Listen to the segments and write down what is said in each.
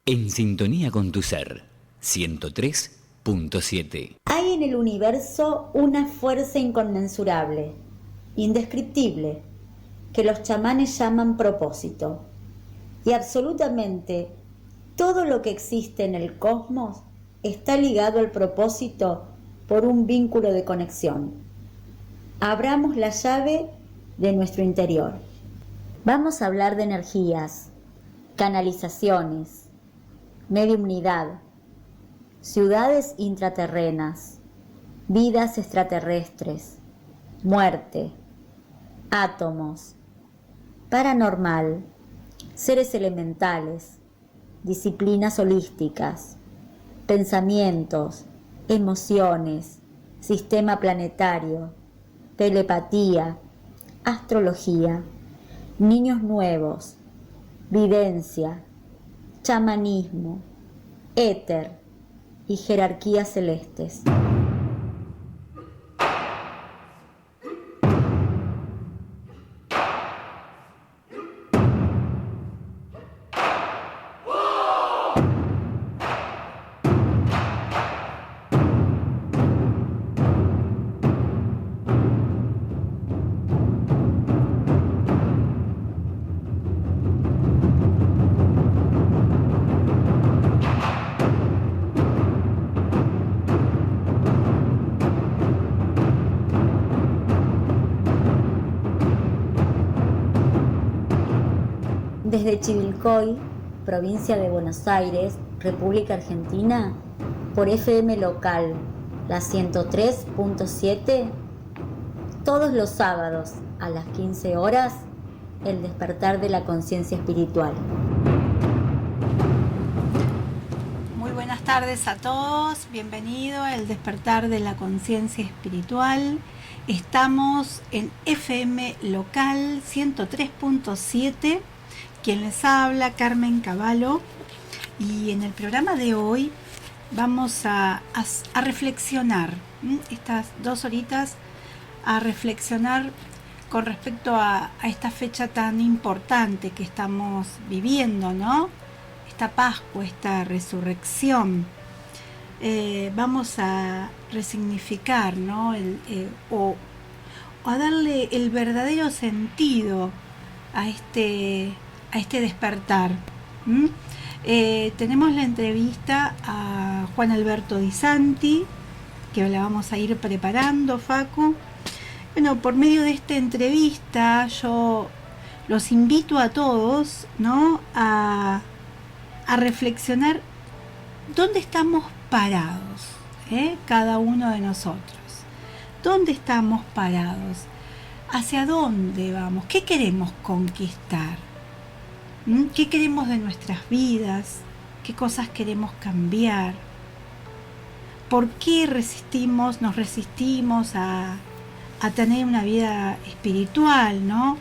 En sintonía con tu ser, 103.7. Hay en el universo una fuerza inconmensurable, indescriptible, que los chamanes llaman propósito. Y absolutamente todo lo que existe en el cosmos está ligado al propósito por un vínculo de conexión. Abramos la llave de nuestro interior. Vamos a hablar de energías, canalizaciones, mediumnidad, ciudades intraterrenas, vidas extraterrestres, muerte, átomos, paranormal, seres elementales, disciplinas holísticas, pensamientos, emociones, sistema planetario, telepatía, astrología, niños nuevos, videncia, chamanismo, éter y jerarquías celestes. Desde Chivilcoy, provincia de Buenos Aires, República Argentina, por FM local, la 103.7, todos los sábados a las 15 horas, el despertar de la conciencia espiritual. Muy buenas tardes a todos, bienvenido al despertar de la conciencia espiritual. Estamos en FM local 103.7. Quien les habla, Carmen Cavallo, y en el programa de hoy vamos a reflexionar, estas 2 horitas, a reflexionar con respecto a esta fecha tan importante que estamos viviendo, ¿no? Esta Pascua, esta resurrección. Vamos a resignificar, ¿no? O a darle el verdadero sentido a este despertar. Tenemos la entrevista a Juan Alberto Di Santi, que la vamos a ir preparando, Facu. Bueno, por medio de esta entrevista yo los invito a todos, ¿no?, a reflexionar dónde estamos parados, cada uno de nosotros. ¿Dónde estamos parados? ¿Hacia dónde vamos? ¿Qué queremos conquistar? ¿Qué queremos de nuestras vidas? ¿Qué cosas queremos cambiar? ¿Por qué nos resistimos a tener una vida espiritual, ¿no?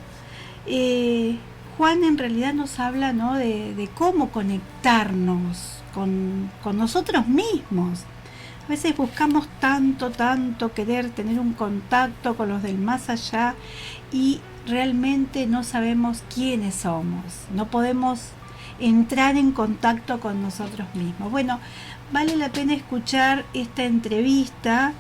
Juan en realidad nos habla, ¿no?, de cómo conectarnos con nosotros mismos. A veces buscamos tanto querer tener un contacto con los del más allá y realmente no sabemos quiénes somos, no podemos entrar en contacto con nosotros mismos. Bueno, vale la pena escuchar esta entrevista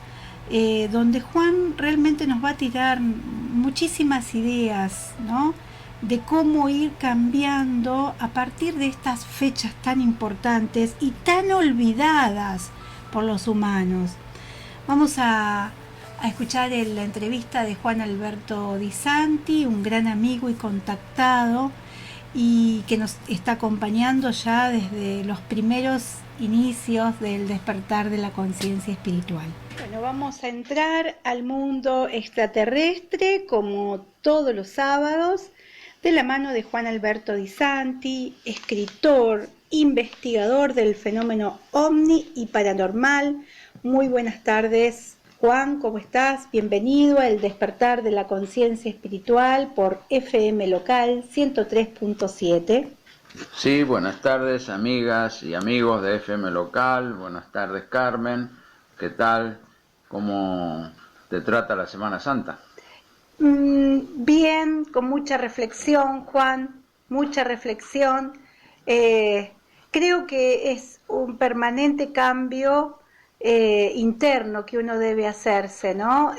donde Juan realmente nos va a tirar muchísimas ideas, ¿no?, de cómo ir cambiando a partir de estas fechas tan importantes y tan olvidadas por los humanos. Vamos a escuchar la entrevista de Juan Alberto Di Santi, un gran amigo y contactado, y que nos está acompañando ya desde los primeros inicios del despertar de la conciencia espiritual. Bueno, vamos a entrar al mundo extraterrestre como todos los sábados, de la mano de Juan Alberto Di Santi, escritor, investigador del fenómeno ovni y paranormal. Muy buenas tardes, Juan, ¿cómo estás? Bienvenido al despertar de la conciencia espiritual por FM local 103.7. Sí, buenas tardes, amigas y amigos de FM local. Buenas tardes, Carmen. ¿Qué tal? ¿Cómo te trata la Semana Santa? Bien, con mucha reflexión, Juan, mucha reflexión. creo que es un permanente cambio interno que uno debe hacerse, ¿no?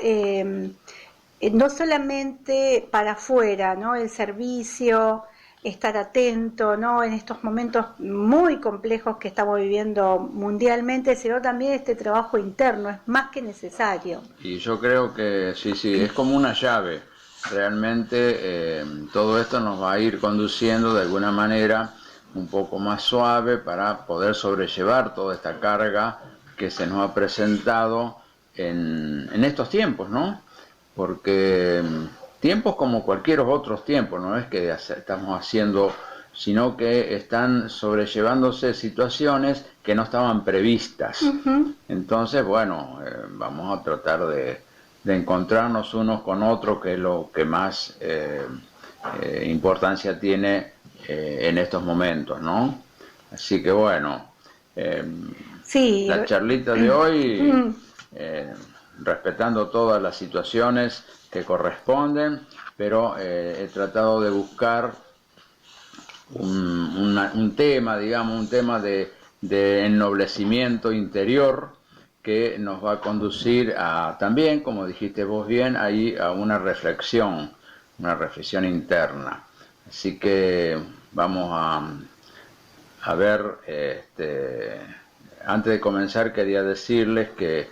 No solamente para afuera, ¿no? El servicio, estar atento, ¿no? En estos momentos muy complejos que estamos viviendo mundialmente, sino también este trabajo interno es más que necesario. Y yo creo que sí, es como una llave. Realmente todo esto nos va a ir conduciendo de alguna manera un poco más suave para poder sobrellevar toda esta carga que se nos ha presentado en estos tiempos, ¿no? Porque tiempos como cualquier otros tiempos, no es que estamos haciendo, sino que están sobrellevándose situaciones que no estaban previstas. Entonces, bueno, vamos a tratar de encontrarnos unos con otros, que es lo que más importancia tiene en estos momentos, ¿no? Así que bueno, sí, la charlita de hoy, respetando todas las situaciones que corresponden, pero he tratado de buscar un tema, digamos, un tema de ennoblecimiento interior que nos va a conducir a también, como dijiste vos bien, ahí a una reflexión interna. Así que vamos a ver, antes de comenzar quería decirles que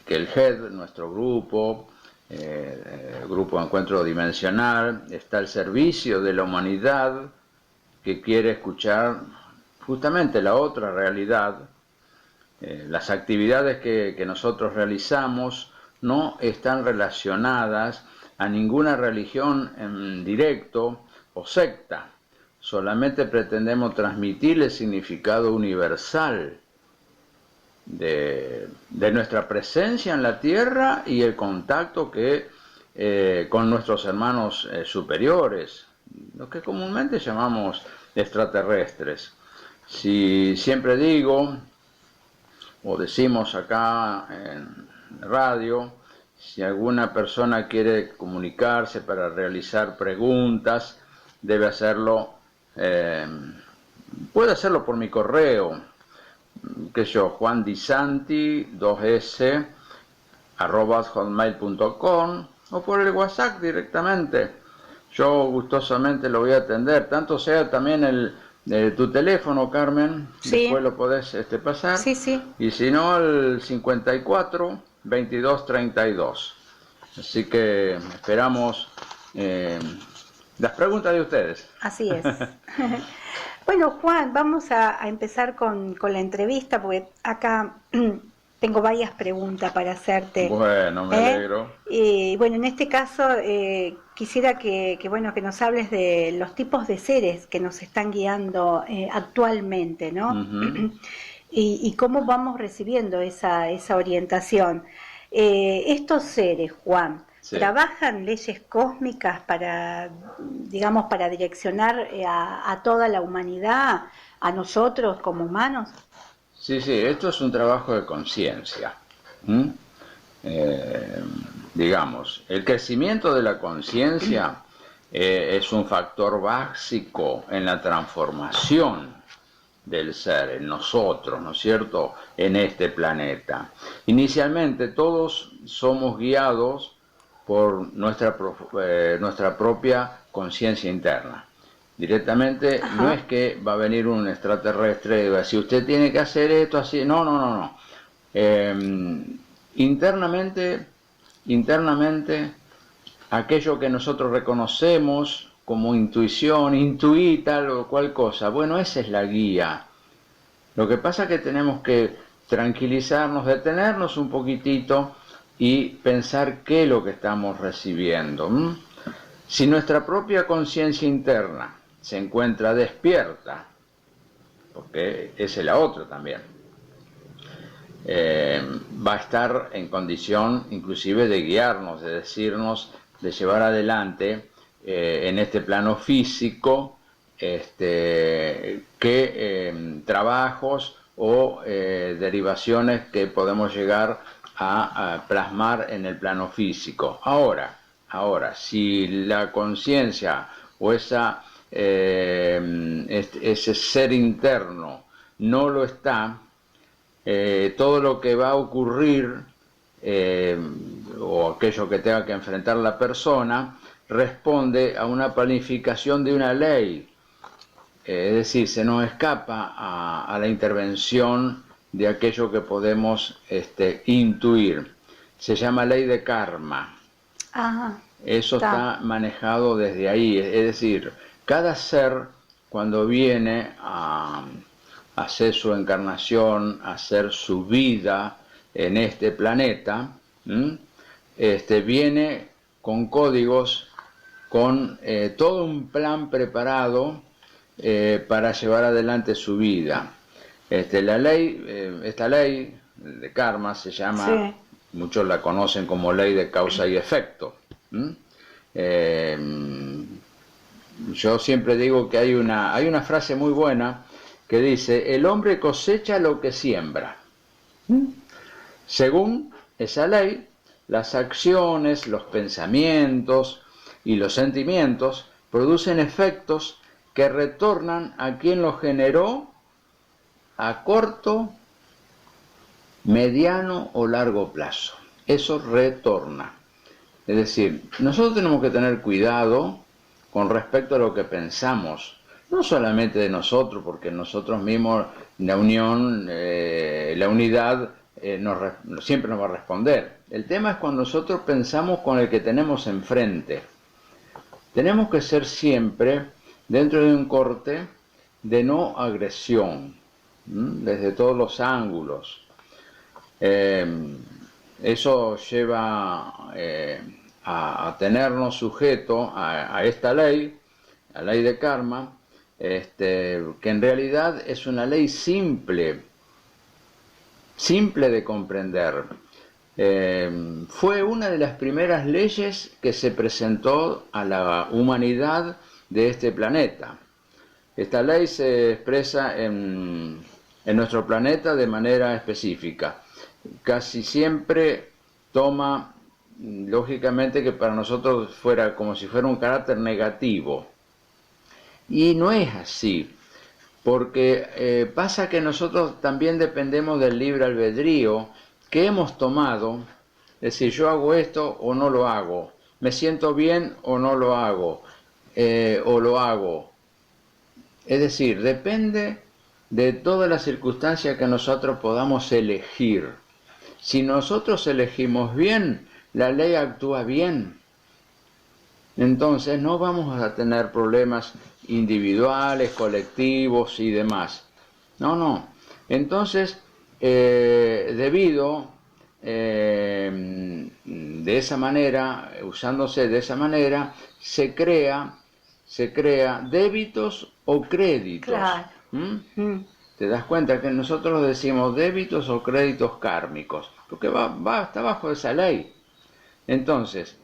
el HED, nuestro grupo, el Grupo de Encuentro Dimensional, está al servicio de la humanidad que quiere escuchar justamente la otra realidad. Las actividades que nosotros realizamos no están relacionadas a ninguna religión en directo o secta. Solamente pretendemos transmitir el significado universal de nuestra presencia en la Tierra y el contacto que con nuestros hermanos superiores, lo que comúnmente llamamos extraterrestres. Si siempre digo, o decimos acá en radio, si alguna persona quiere comunicarse para realizar preguntas, debe hacerlo, puede hacerlo por mi correo, que yo, juandisanti, 2s, @hotmail.com, o por el WhatsApp directamente. Yo gustosamente lo voy a atender, tanto sea también tu teléfono, Carmen, sí. Después lo podés pasar, sí, sí. Y si no, el 54 22 32. Así que esperamos las preguntas de ustedes. Así es. Bueno, Juan, vamos a empezar con la entrevista, porque acá tengo varias preguntas para hacerte. Bueno, me alegro. Y bueno, en este caso quisiera que nos hables de los tipos de seres que nos están guiando actualmente, ¿no? Uh-huh. Y cómo vamos recibiendo esa orientación. Estos seres, Juan, sí, ¿trabajan leyes cósmicas para direccionar a toda la humanidad, a nosotros como humanos? Sí, esto es un trabajo de conciencia. Digamos, el crecimiento de la conciencia es un factor básico en la transformación del ser, en nosotros, ¿no es cierto?, en este planeta. Inicialmente todos somos guiados por nuestra propia conciencia interna. Directamente. Ajá. No es que va a venir un extraterrestre y va a decir, usted tiene que hacer esto así. No. Internamente, aquello que nosotros reconocemos como intuición, intuir tal o cual cosa, bueno, esa es la guía. Lo que pasa es que tenemos que tranquilizarnos, detenernos un poquitito y pensar qué es lo que estamos recibiendo. Si nuestra propia conciencia interna se encuentra despierta, porque esa es la otra también, va a estar en condición inclusive de guiarnos, de decirnos, de llevar adelante en este plano físico trabajos o derivaciones que podemos llegar a plasmar en el plano físico. Ahora, si la conciencia o esa ese ser interno no lo está, todo lo que va a ocurrir o aquello que tenga que enfrentar la persona responde a una planificación de una ley. Es decir, se nos escapa a la intervención de aquello que podemos intuir. Se llama ley de karma. Ajá. Eso está manejado desde ahí. Es decir, cada ser cuando viene a hacer su encarnación, a hacer su vida en este planeta, viene con códigos, con todo un plan preparado para llevar adelante su vida. Esta ley de karma se llama, sí, muchos la conocen como ley de causa y efecto. Yo siempre digo que hay una frase muy buena que dice: el hombre cosecha lo que siembra. Según esa ley, las acciones, los pensamientos y los sentimientos producen efectos que retornan a quien los generó a corto, mediano o largo plazo. Eso retorna. Es decir, nosotros tenemos que tener cuidado con respecto a lo que pensamos, no solamente de nosotros, porque nosotros mismos, la unión, la unidad, siempre nos va a responder. El tema es cuando nosotros pensamos con el que tenemos enfrente. Tenemos que ser siempre dentro de un corte de no agresión, desde todos los ángulos. Eso lleva a tenernos sujeto a esta ley, la ley de karma, que en realidad es una ley simple de comprender. Fue una de las primeras leyes que se presentó a la humanidad de este planeta. Esta ley se expresa en nuestro planeta de manera específica. Casi siempre toma, lógicamente, que para nosotros fuera como si fuera un carácter negativo. Y no es así, porque pasa que nosotros también dependemos del libre albedrío que hemos tomado. Es decir, yo hago esto o no lo hago, me siento bien o no lo hago, o lo hago. Es decir, depende de todas las circunstancias que nosotros podamos elegir. Si nosotros elegimos bien, la ley actúa bien. Entonces no vamos a tener problemas individuales, colectivos y demás. No. Entonces, debido de esa manera, usándose de esa manera, se crea débitos o créditos. Claro. ¿Te das cuenta que nosotros decimos débitos o créditos kármicos? Porque está bajo esa ley. Entonces,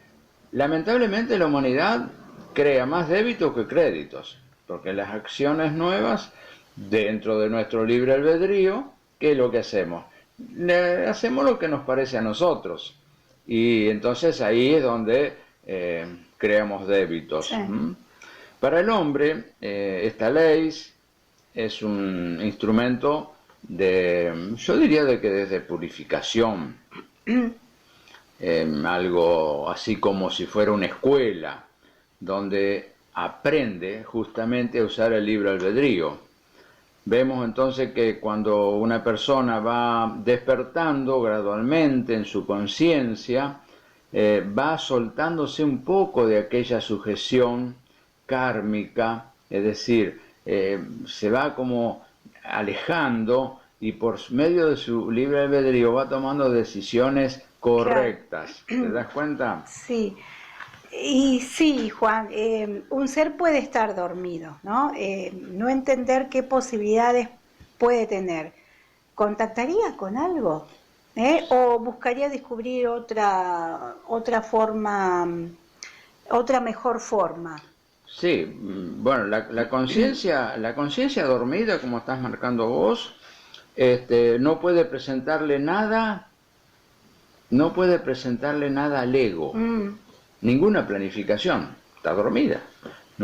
lamentablemente la humanidad crea más débitos que créditos, porque las acciones nuevas, dentro de nuestro libre albedrío, ¿qué es lo que hacemos? Hacemos lo que nos parece a nosotros. Y entonces ahí es donde creamos débitos. Sí. Para el hombre, esta ley es un instrumento yo diría de purificación, algo así como si fuera una escuela, donde aprende justamente a usar el libre albedrío. Vemos entonces que cuando una persona va despertando gradualmente en su conciencia, va soltándose un poco de aquella sujeción kármica, es decir, se va como alejando y por medio de su libre albedrío va tomando decisiones correctas. Claro. ¿Te das cuenta? Sí. Y sí, Juan, un ser puede estar dormido, ¿no? No entender qué posibilidades puede tener. ¿Contactaría con algo? ¿O buscaría descubrir otra forma, otra mejor forma? Sí, bueno, la conciencia dormida, como estás marcando vos, no puede presentarle nada al ego, ninguna planificación, está dormida.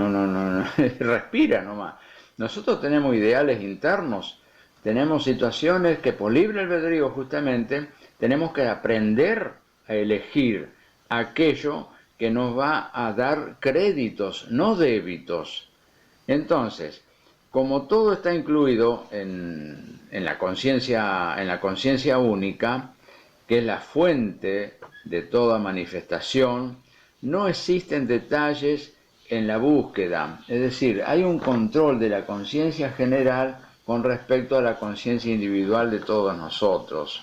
no, respira nomás. Nosotros tenemos ideales internos, tenemos situaciones que por libre albedrío justamente tenemos que aprender a elegir aquello que nos va a dar créditos, no débitos. Entonces, como todo está incluido en la conciencia única, que es la fuente de toda manifestación, no existen detalles en la búsqueda. Es decir, hay un control de la conciencia general con respecto a la conciencia individual de todos nosotros.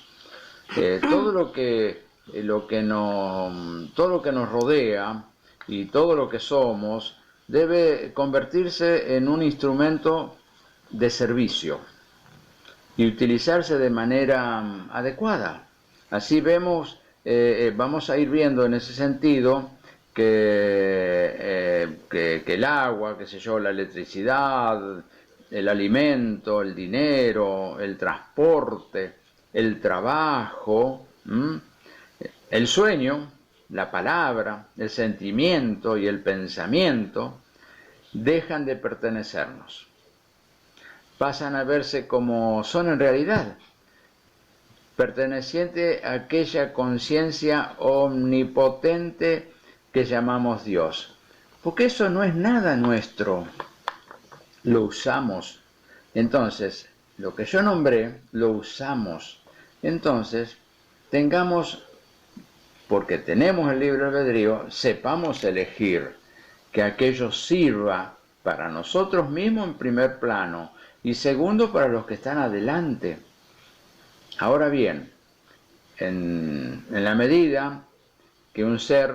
Todo lo que nos rodea y todo lo que somos debe convertirse en un instrumento de servicio y utilizarse de manera adecuada. Así vamos a ir viendo en ese sentido que el agua, qué sé yo, la electricidad, el alimento, el dinero, el transporte, el trabajo, el sueño, la palabra, el sentimiento y el pensamiento dejan de pertenecernos. Pasan a verse como son en realidad, perteneciente a aquella conciencia omnipotente que llamamos Dios. Porque eso no es nada nuestro, lo usamos. Entonces, lo que yo nombré, lo usamos. Entonces, porque tenemos el libre albedrío, sepamos elegir que aquello sirva para nosotros mismos en primer plano y segundo para los que están adelante. Ahora bien, en la medida que un ser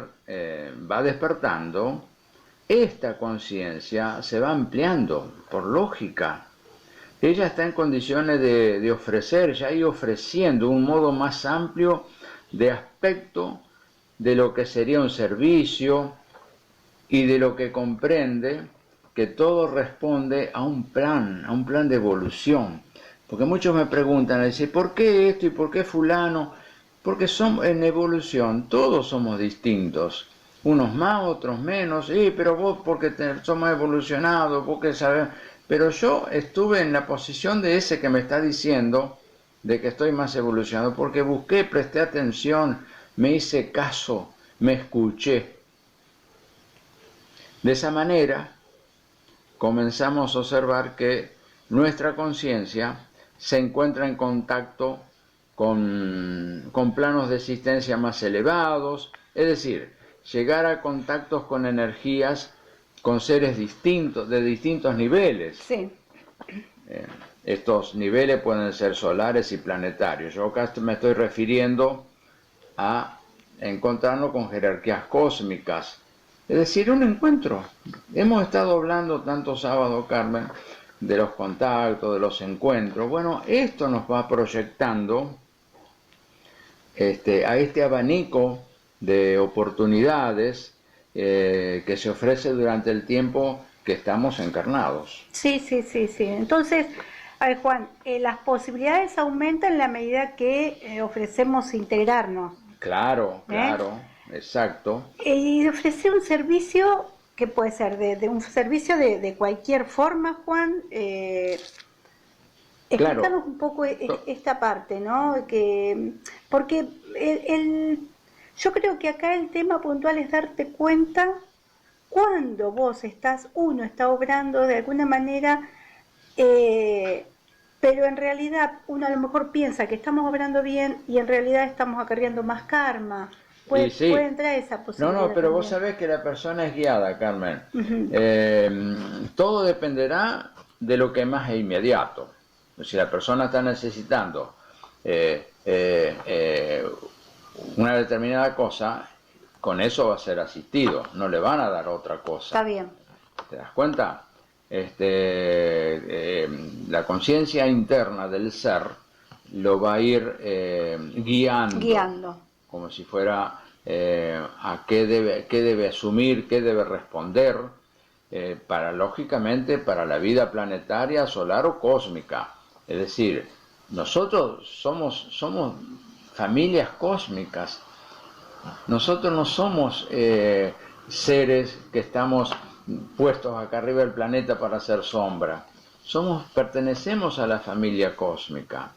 va despertando, esta conciencia se va ampliando por lógica. Ella está en condiciones de ofrecer, ya ir ofreciendo un modo más amplio de aspecto de lo que sería un servicio y de lo que comprende que todo responde a un plan de evolución. Porque muchos me preguntan, dicen, ¿por qué esto y por qué fulano? Porque somos en evolución, todos somos distintos. Unos más, otros menos. Pero vos porque sos más evolucionado, vos que sabés. Pero yo estuve en la posición de ese que me está diciendo de que estoy más evolucionado, porque busqué, presté atención, me hice caso, me escuché. De esa manera comenzamos a observar que nuestra conciencia se encuentra en contacto con planos de existencia más elevados, es decir, llegar a contactos con energías, con seres distintos, de distintos niveles. Sí. Estos niveles pueden ser solares y planetarios. Yo acá me estoy refiriendo a encontrarnos con jerarquías cósmicas. Es decir, un encuentro. Hemos estado hablando tanto sábado, Carmen, de los contactos, de los encuentros. Bueno, esto nos va proyectando a este abanico de oportunidades que se ofrece durante el tiempo que estamos encarnados. Sí. Entonces, a ver, Juan, las posibilidades aumentan en la medida que ofrecemos integrarnos. Claro, exacto. Y ofrecer un servicio que puede ser de un servicio de cualquier forma, Juan. Explícanos un poco esta parte, ¿no? Porque yo creo que acá el tema puntual es darte cuenta cuando uno está obrando de alguna manera, pero en realidad uno a lo mejor piensa que estamos obrando bien y en realidad estamos acarreando más karma. Puede entrar esa posibilidad. No, pero vos sabés que la persona es guiada, Carmen. Todo dependerá de lo que más es inmediato. Si la persona está necesitando una determinada cosa, con eso va a ser asistido, no le van a dar otra cosa. Está bien. ¿Te das cuenta? La conciencia interna del ser lo va a ir guiando. Como si fuera a qué debe asumir, qué debe responder, lógicamente, para la vida planetaria, solar o cósmica. Es decir, nosotros somos familias cósmicas. Nosotros no somos seres que estamos puestos acá arriba del planeta para hacer sombra. Pertenecemos a la familia cósmica.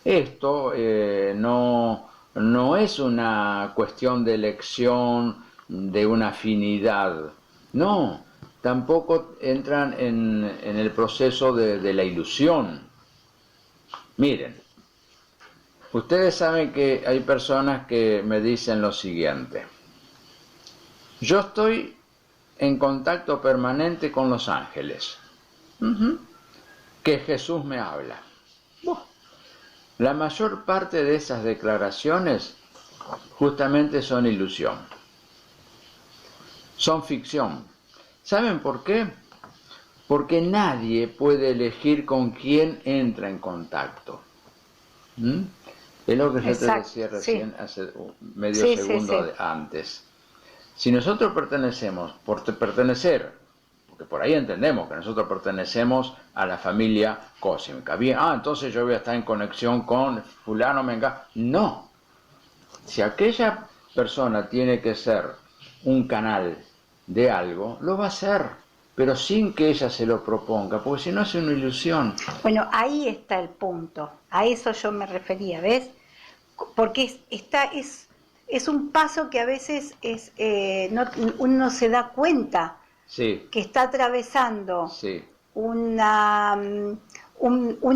Esto no es una cuestión de elección, de una afinidad. No, tampoco entran en el proceso de la ilusión. Miren, ustedes saben que hay personas que me dicen lo siguiente: yo estoy en contacto permanente con los ángeles, que Jesús me habla. La mayor parte de esas declaraciones justamente son ilusión, son ficción. ¿Saben por qué? Porque nadie puede elegir con quién entra en contacto. Es lo que yo te decía recién, hace medio segundo antes. Si nosotros pertenecemos, porque por ahí entendemos que nosotros pertenecemos a la familia cósmica. Bien, entonces yo voy a estar en conexión con fulano, mengano. No. Si aquella persona tiene que ser un canal de algo, lo va a hacer, pero sin que ella se lo proponga, porque si no es una ilusión. Bueno, ahí está el punto. A eso yo me refería, ¿ves? Porque es un paso que a veces uno se da cuenta que está atravesando un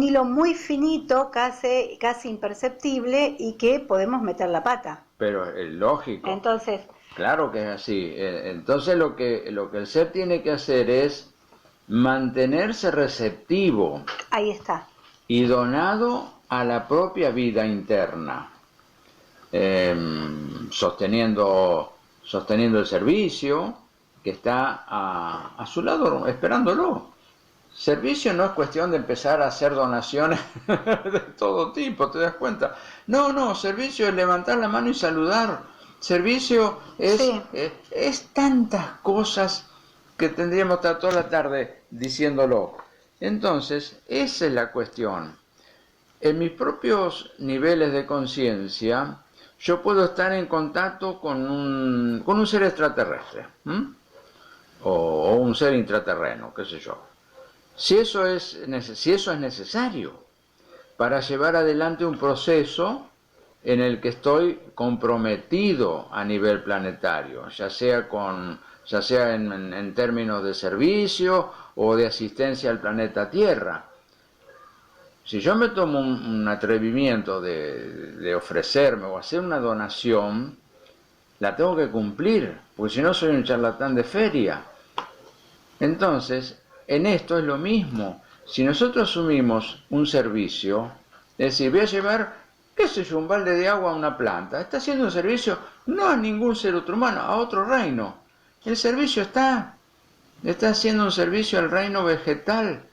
hilo muy finito, casi imperceptible, y que podemos meter la pata. Pero es lógico. Entonces, claro que es así. Entonces lo que el ser tiene que hacer es mantenerse receptivo. Ahí está. Y donado a la propia vida interna. Sosteniendo el servicio que está a su lado, esperándolo. Servicio no es cuestión de empezar a hacer donaciones de todo tipo, ¿te das cuenta? No, servicio es levantar la mano y saludar. Servicio es tantas cosas que tendríamos que estar toda la tarde diciéndolo. Entonces, esa es la cuestión. En mis propios niveles de conciencia, yo puedo estar en contacto con un ser extraterrestre, o un ser intraterreno, qué sé yo. Si eso es necesario para llevar adelante un proceso en el que estoy comprometido a nivel planetario, ya sea en términos de servicio o de asistencia al planeta Tierra. Si yo me tomo un atrevimiento de ofrecerme o hacer una donación, la tengo que cumplir, porque si no soy un charlatán de feria. Entonces, en esto es lo mismo. Si nosotros asumimos un servicio, es decir, voy a llevar, qué sé yo, un balde de agua a una planta, está haciendo un servicio no a ningún ser otro humano, a otro reino. El servicio está haciendo un servicio al reino vegetal.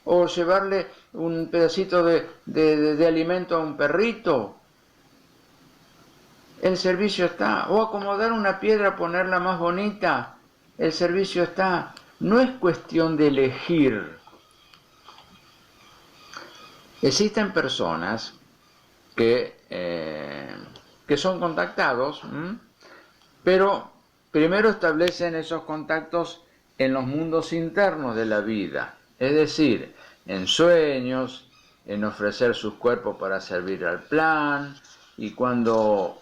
O llevarle un pedacito de alimento a un perrito. El servicio está. O acomodar una piedra, ponerla más bonita. El servicio está. No es cuestión de elegir. Existen personas que son contactados, pero primero establecen esos contactos en los mundos internos de la vida. Es decir, en sueños, en ofrecer sus cuerpos para servir al plan, y cuando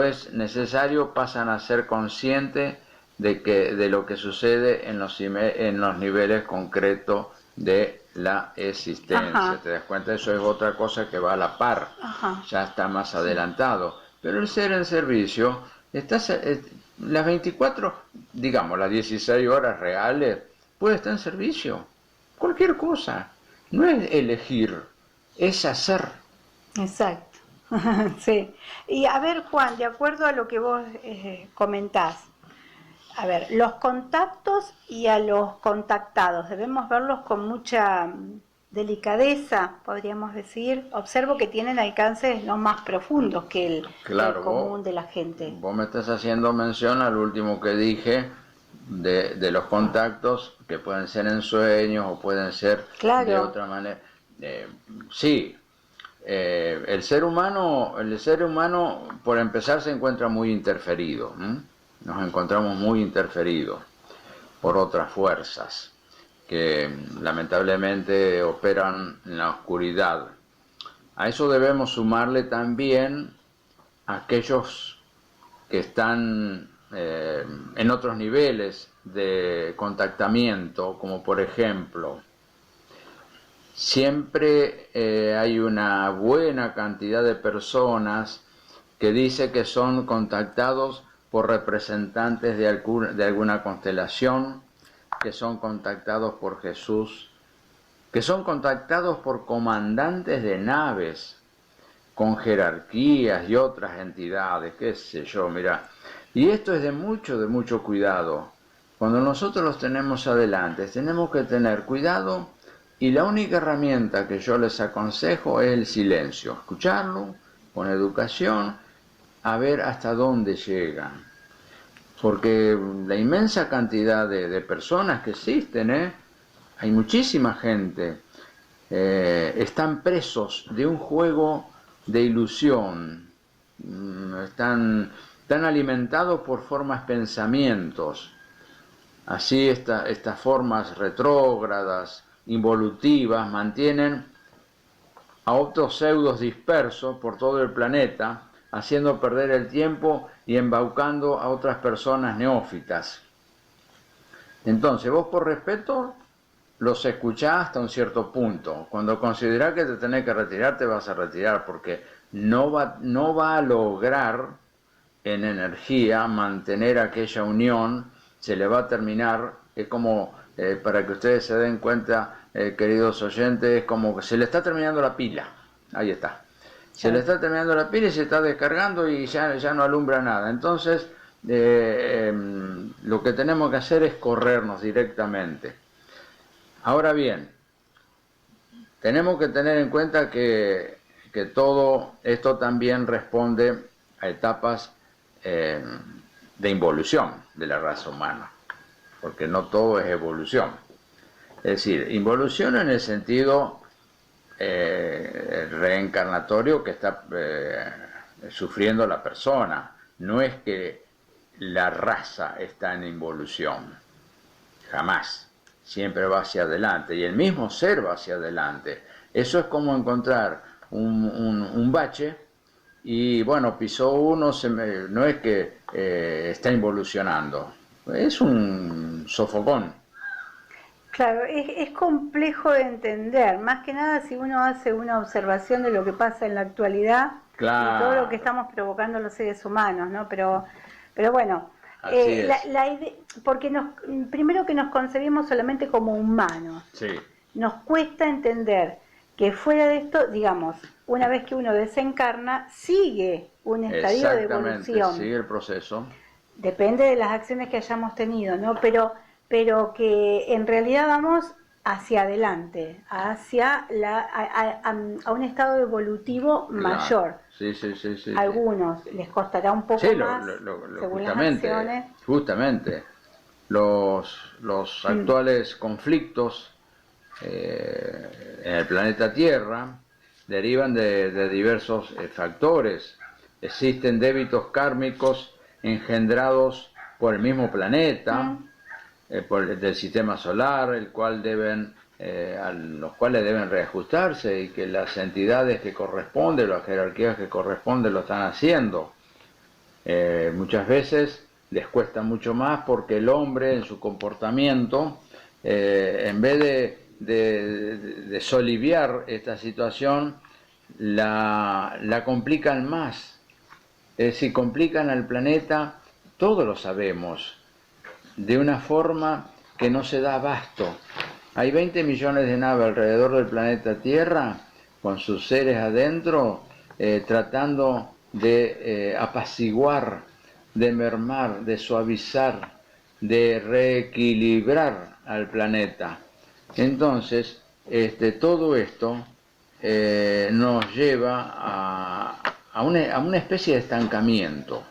es necesario pasan a ser conscientes de lo que sucede en los niveles concretos de la existencia. ¿Te das cuenta? Eso es otra cosa que va a la par, ya está más adelantado. Pero el ser en servicio, las 24, digamos, las 16 horas reales, puede estar en servicio. Cualquier cosa. No es elegir, es hacer. Exacto. Sí. Y a ver, Juan, de acuerdo a lo que vos comentás, a ver, los contactos y a los contactados, debemos verlos con mucha delicadeza, podríamos decir. Observo que tienen alcances no más profundos que el común de la gente. Vos me estás haciendo mención al último que dije, de los contactos que pueden ser en sueños o pueden ser de otra manera. Sí, el ser humano por empezar se encuentra muy interferido. Nos encontramos muy interferidos. por otras fuerzas que lamentablemente operan en la oscuridad. A eso debemos sumarle también a aquellos que están en otros niveles de contactamiento, como por ejemplo, siempre hay una buena cantidad de personas que dice que son contactados por representantes de alguna constelación, que son contactados por Jesús, que son contactados por comandantes de naves con jerarquías y otras entidades, qué sé yo, mira. Y esto es de mucho cuidado. Cuando nosotros los tenemos adelante, tenemos que tener cuidado, y la única herramienta que yo les aconsejo es el silencio, escucharlo con educación, a ver hasta dónde llegan. Porque la inmensa cantidad de personas que existen, hay muchísima gente, están presos de un juego de ilusión, están alimentados por formas pensamientos. Así estas formas retrógradas, involutivas, mantienen a otros pseudos dispersos por todo el planeta, haciendo perder el tiempo y embaucando a otras personas neófitas. Entonces, vos por respeto los escuchás hasta un cierto punto. Cuando considerás que te tenés que retirar, te vas a retirar, porque no va a lograr en energía mantener aquella unión, se le va a terminar. Es como, para que ustedes se den cuenta, queridos oyentes, es como que se le está terminando la pila. Ahí está. Se le está terminando la pila y se está descargando y ya no alumbra nada. Entonces, lo que tenemos que hacer es corrernos directamente. Ahora bien, tenemos que tener en cuenta que todo esto también responde a etapas de involución de la raza humana, porque no todo es evolución. Es decir, involución en el sentido reencarnatorio que está sufriendo la persona. No es que la raza está en involución, jamás. Siempre va hacia adelante, y el mismo ser va hacia adelante. Eso es como encontrar un bache y bueno, pisó uno, no es que está involucionando, es un sofocón. Claro, es complejo de entender, más que nada si uno hace una observación de lo que pasa en la actualidad, Claro. y todo lo que estamos provocando los seres humanos, ¿no? Pero bueno, la idea, porque primero que nos concebimos solamente como humanos, Sí. nos cuesta entender que fuera de esto, digamos, una vez que uno desencarna, sigue un estadio de evolución. Sigue el proceso. Depende de las acciones que hayamos tenido, ¿no? Pero que en realidad vamos hacia adelante, hacia a un estado evolutivo mayor. Sí. Algunos les costará un poco más, según las acciones. Justamente, los actuales conflictos en el planeta Tierra derivan de diversos factores. Existen débitos kármicos engendrados por el mismo planeta, del sistema solar, a los cuales deben reajustarse, y que las entidades que corresponden, las jerarquías que corresponden, lo están haciendo. Muchas veces les cuesta mucho más porque el hombre en su comportamiento, en vez de soliviar esta situación, la complican más. Es decir, complican al planeta, todos lo sabemos, de una forma que no se da abasto. Hay 20 millones de naves alrededor del planeta Tierra, con sus seres adentro, tratando de apaciguar, de mermar, de suavizar, de reequilibrar al planeta. Entonces, todo esto nos lleva a una especie de estancamiento.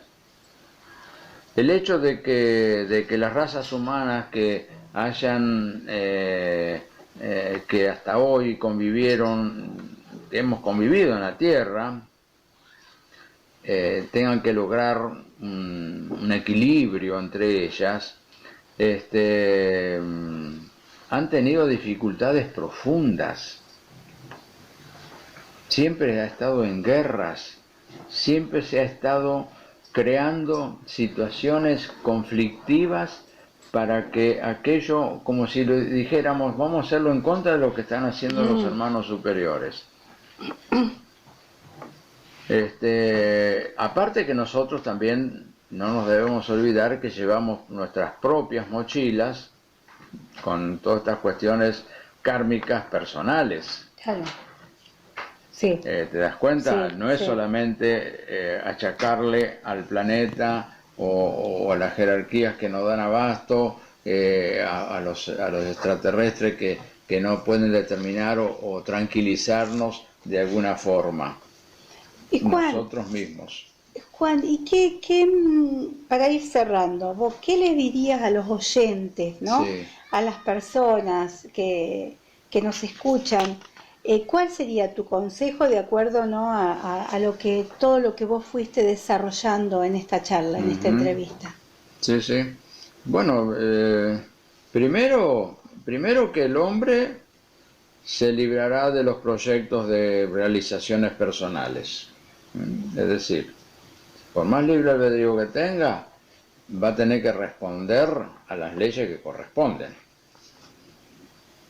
El hecho de que las razas humanas que hayan, que hasta hoy hemos convivido en la Tierra, tengan que lograr un equilibrio entre ellas, han tenido dificultades profundas. Siempre ha estado en guerras, siempre se ha estado creando situaciones conflictivas para que aquello, como si lo dijéramos, vamos a hacerlo en contra de lo que están haciendo los hermanos superiores. Aparte que nosotros también no nos debemos olvidar que llevamos nuestras propias mochilas con todas estas cuestiones kármicas personales. Claro. Sí. ¿Te das cuenta? Sí, no es sí. solamente achacarle al planeta o a las jerarquías que nos dan abasto, a los extraterrestres que no pueden determinar o tranquilizarnos de alguna forma. ¿Y Nosotros mismos. Juan, ¿y para ir cerrando, vos qué le dirías a los oyentes, ¿no? Sí. A las personas que nos escuchan? ¿Cuál sería tu consejo de acuerdo, ¿no? a todo lo que vos fuiste desarrollando en esta charla, en esta entrevista? Sí, sí. Bueno, primero que el hombre se librará de los proyectos de realizaciones personales. Es decir, por más libre albedrío que tenga, va a tener que responder a las leyes que corresponden.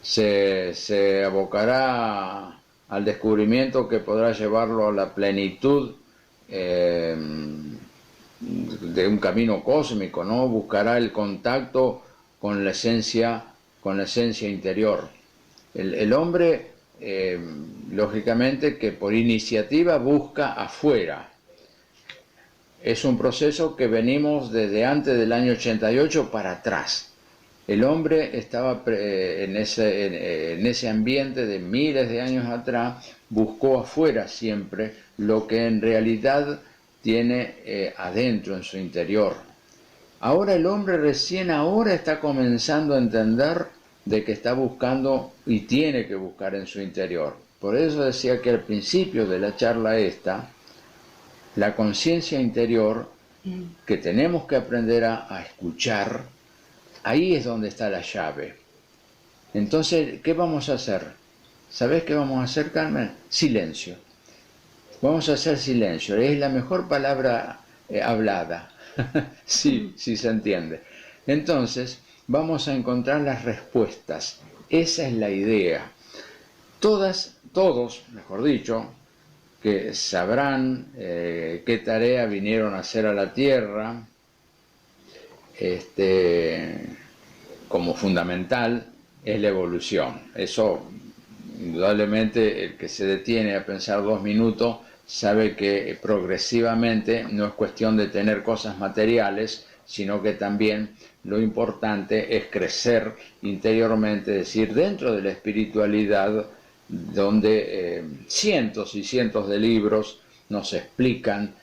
Se abocará al descubrimiento que podrá llevarlo a la plenitud de un camino cósmico, ¿no? Buscará el contacto con la esencia interior. El hombre, lógicamente, que por iniciativa busca afuera. Es un proceso que venimos desde antes del año 88 para atrás. El hombre estaba en ese ambiente de miles de años atrás, buscó afuera siempre lo que en realidad tiene adentro, en su interior. Ahora el hombre recién ahora está comenzando a entender de que está buscando y tiene que buscar en su interior. Por eso decía que al principio de la charla la conciencia interior, que tenemos que aprender a escuchar, ahí es donde está la llave. Entonces, ¿qué vamos a hacer? ¿Sabés qué vamos a hacer, Carmen? Silencio. Vamos a hacer silencio. Es la mejor palabra hablada. Sí, sí se entiende. Entonces, vamos a encontrar las respuestas. Esa es la idea. Todos, mejor dicho, que sabrán qué tarea vinieron a hacer a la Tierra, como fundamental es la evolución. Eso, indudablemente, el que se detiene a pensar 2 minutos sabe que progresivamente no es cuestión de tener cosas materiales, sino que también lo importante es crecer interiormente, es decir, dentro de la espiritualidad, donde cientos y cientos de libros nos explican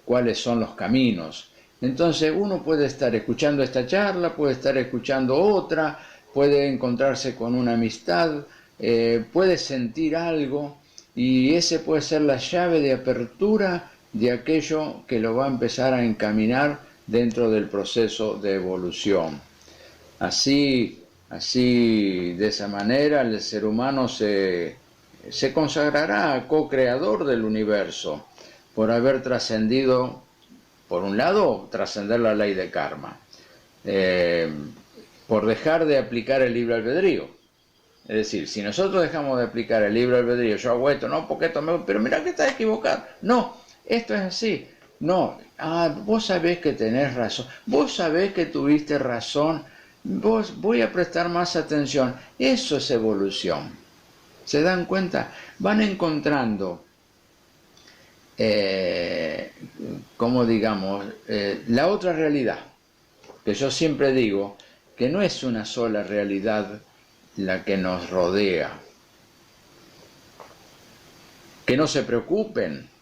cuáles son los caminos. Entonces uno puede estar escuchando esta charla, puede estar escuchando otra, puede encontrarse con una amistad, puede sentir algo, y ese puede ser la llave de apertura de aquello que lo va a empezar a encaminar dentro del proceso de evolución. Así, de esa manera, el ser humano se consagrará a co-creador del universo por haber trascendido, por un lado, trascender la ley de karma, por dejar de aplicar el libre albedrío. Es decir, si nosotros dejamos de aplicar el libre albedrío, yo hago esto, no, porque esto pero mirá que estás equivocado. No, esto es así. No, vos sabés que tenés razón, vos sabés que tuviste razón, voy a prestar más atención. Eso es evolución. ¿Se dan cuenta? Van encontrando, como digamos, la otra realidad, que yo siempre digo que no es una sola realidad la que nos rodea. Que no se preocupen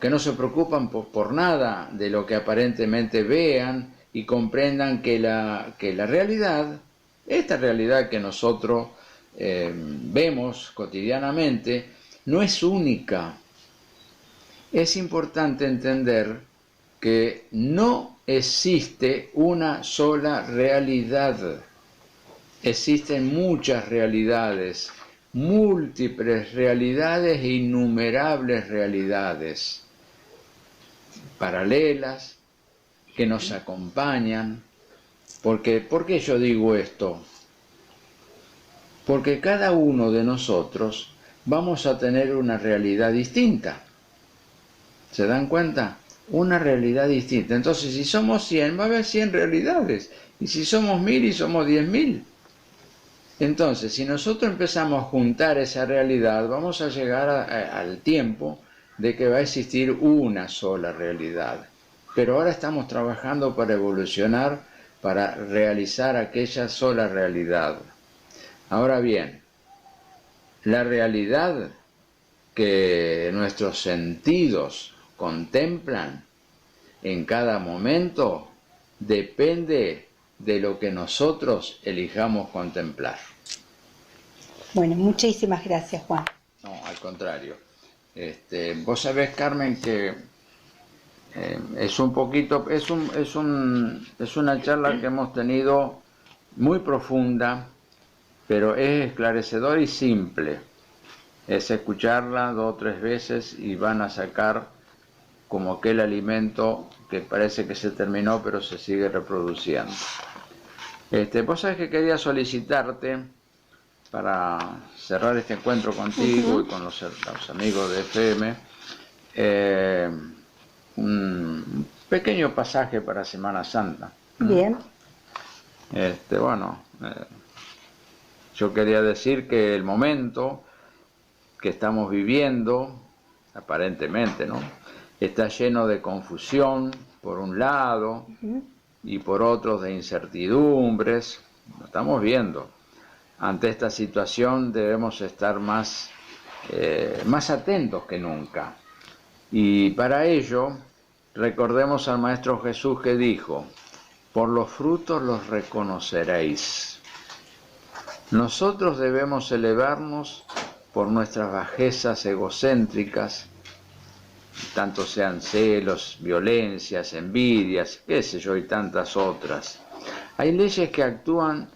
que no se preocupan por nada de lo que aparentemente vean, y comprendan que la realidad, esta realidad que nosotros vemos cotidianamente, no es única. Es importante entender que no existe una sola realidad. Existen muchas realidades, múltiples realidades e innumerables realidades paralelas que nos acompañan. ¿Por qué yo digo esto? Porque cada uno de nosotros vamos a tener una realidad distinta. ¿Se dan cuenta? Una realidad distinta. Entonces, si somos 100, va a haber 100 realidades. Y si somos 1000 y somos 10.000. Entonces, si nosotros empezamos a juntar esa realidad, vamos a llegar al tiempo de que va a existir una sola realidad. Pero ahora estamos trabajando para evolucionar, para realizar aquella sola realidad. Ahora bien, la realidad que nuestros sentidos contemplan en cada momento depende de lo que nosotros elijamos contemplar. Bueno, muchísimas gracias, Juan. No, al contrario. Vos sabés, Carmen, que es un poquito, es una charla que hemos tenido muy profunda, pero es esclarecedora y simple. Es escucharla 2 o 3 veces y van a sacar como aquel alimento que parece que se terminó, pero se sigue reproduciendo. Vos sabés que quería solicitarte, para cerrar este encuentro contigo y con los amigos de FM, un pequeño pasaje para Semana Santa. Bien. Yo quería decir que el momento que estamos viviendo, aparentemente, ¿no?, está lleno de confusión, por un lado, y por otro de incertidumbres. Lo estamos viendo. Ante esta situación debemos estar más atentos que nunca. Y para ello, recordemos al Maestro Jesús que dijo: por los frutos los reconoceréis. Nosotros debemos elevarnos por nuestras bajezas egocéntricas, tanto sean celos, violencias, envidias, qué sé yo, y tantas otras. Hay leyes que actúan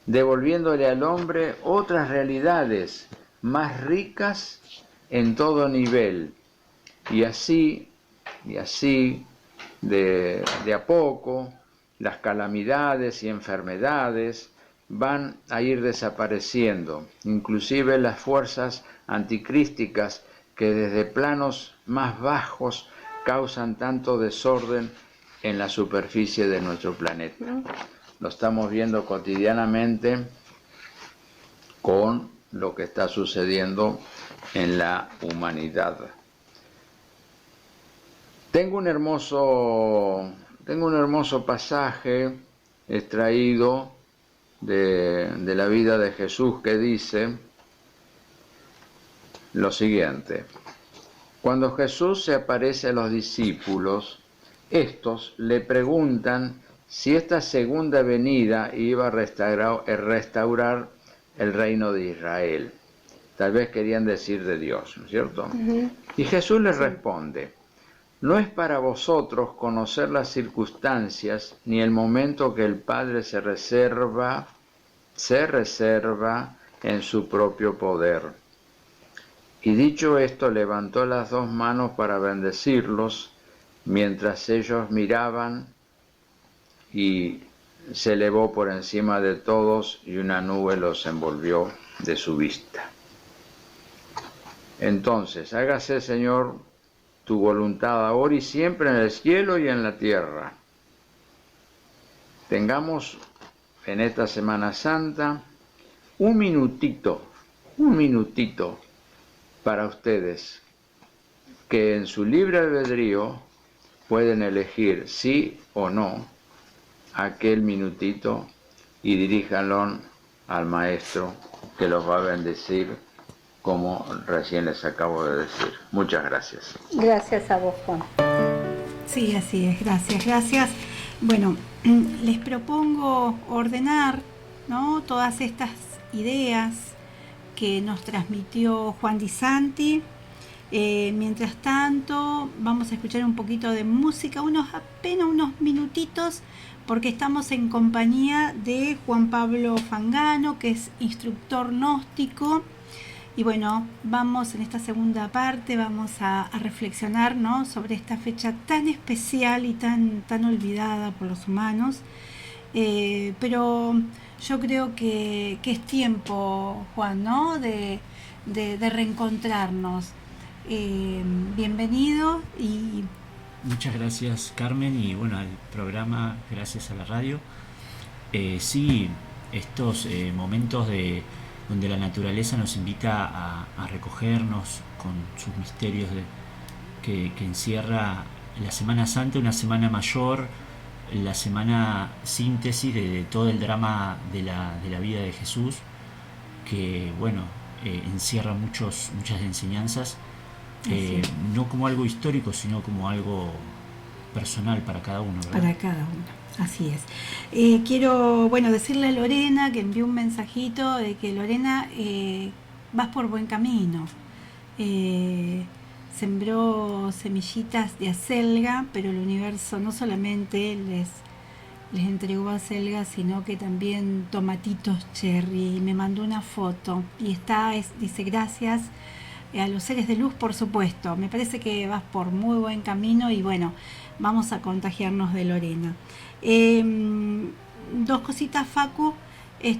devolviéndole al hombre otras realidades más ricas en todo nivel. Y así, de a poco, las calamidades y enfermedades van a ir desapareciendo, inclusive las fuerzas anticrísticas que desde planos más bajos causan tanto desorden en la superficie de nuestro planeta. Lo estamos viendo cotidianamente con lo que está sucediendo en la humanidad. Tengo un hermoso pasaje extraído de la vida de Jesús que dice lo siguiente: cuando Jesús se aparece a los discípulos, estos le preguntan si esta segunda venida iba a restaurar el reino de Israel. Tal vez querían decir de Dios, ¿no es cierto? Y Jesús les responde: no es para vosotros conocer las circunstancias ni el momento que el Padre se reserva en su propio poder. Y dicho esto, levantó las 2 manos para bendecirlos, mientras ellos miraban, y se elevó por encima de todos y una nube los envolvió de su vista. Entonces, hágase, Señor, tu voluntad ahora y siempre en el cielo y en la tierra. Tengamos en esta Semana Santa un minutito para ustedes, que en su libre albedrío pueden elegir sí o no aquel minutito, y diríjanlo al Maestro, que los va a bendecir, como recién les acabo de decir. Muchas gracias. Gracias a vos, Juan. Sí, así es. Gracias. Bueno, les propongo ordenar, ¿no?, todas estas ideas que nos transmitió Juan Di Santi Mientras tanto, vamos a escuchar un poquito de música, apenas unos minutitos, porque estamos en compañía de Juan Pablo Fangano, que es instructor gnóstico. Y bueno, vamos en esta segunda parte, vamos a reflexionar, ¿no?, sobre esta fecha tan especial y tan olvidada por los humanos. Pero yo creo que es tiempo, Juan, ¿no?, de reencontrarnos. Bienvenido y... Muchas gracias, Carmen, y bueno, al programa, gracias a la radio. Sí, estos momentos donde la naturaleza nos invita a recogernos con sus misterios que encierra la Semana Santa, una semana mayor, la semana síntesis de todo el drama de la vida de Jesús, que bueno, encierra muchas enseñanzas, no como algo histórico, sino como algo personal para cada uno, ¿verdad? Para cada uno, así es. Quiero, decirle a Lorena, que envió un mensajito, de que Lorena, vas por buen camino. Sembró semillitas de acelga, pero el universo no solamente les entregó acelga, sino que también tomatitos cherry. Me mandó una foto y dice gracias a los seres de luz, por supuesto. Me parece que vas por muy buen camino y bueno, vamos a contagiarnos de Lorena. Dos cositas, Facu.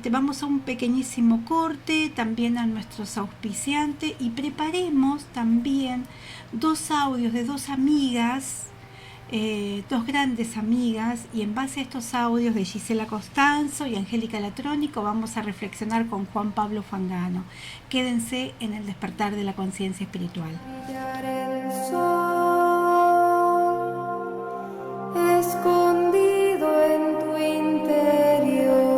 Vamos a un pequeñísimo corte, también a nuestros auspiciantes, y preparemos también 2 audios de 2 amigas, 2 grandes amigas, y en base a estos audios de Gisela Costanzo y Angélica Latrónico vamos a reflexionar con Juan Pablo Fangano. Quédense en el despertar de la conciencia espiritual. Escondido en tu interior.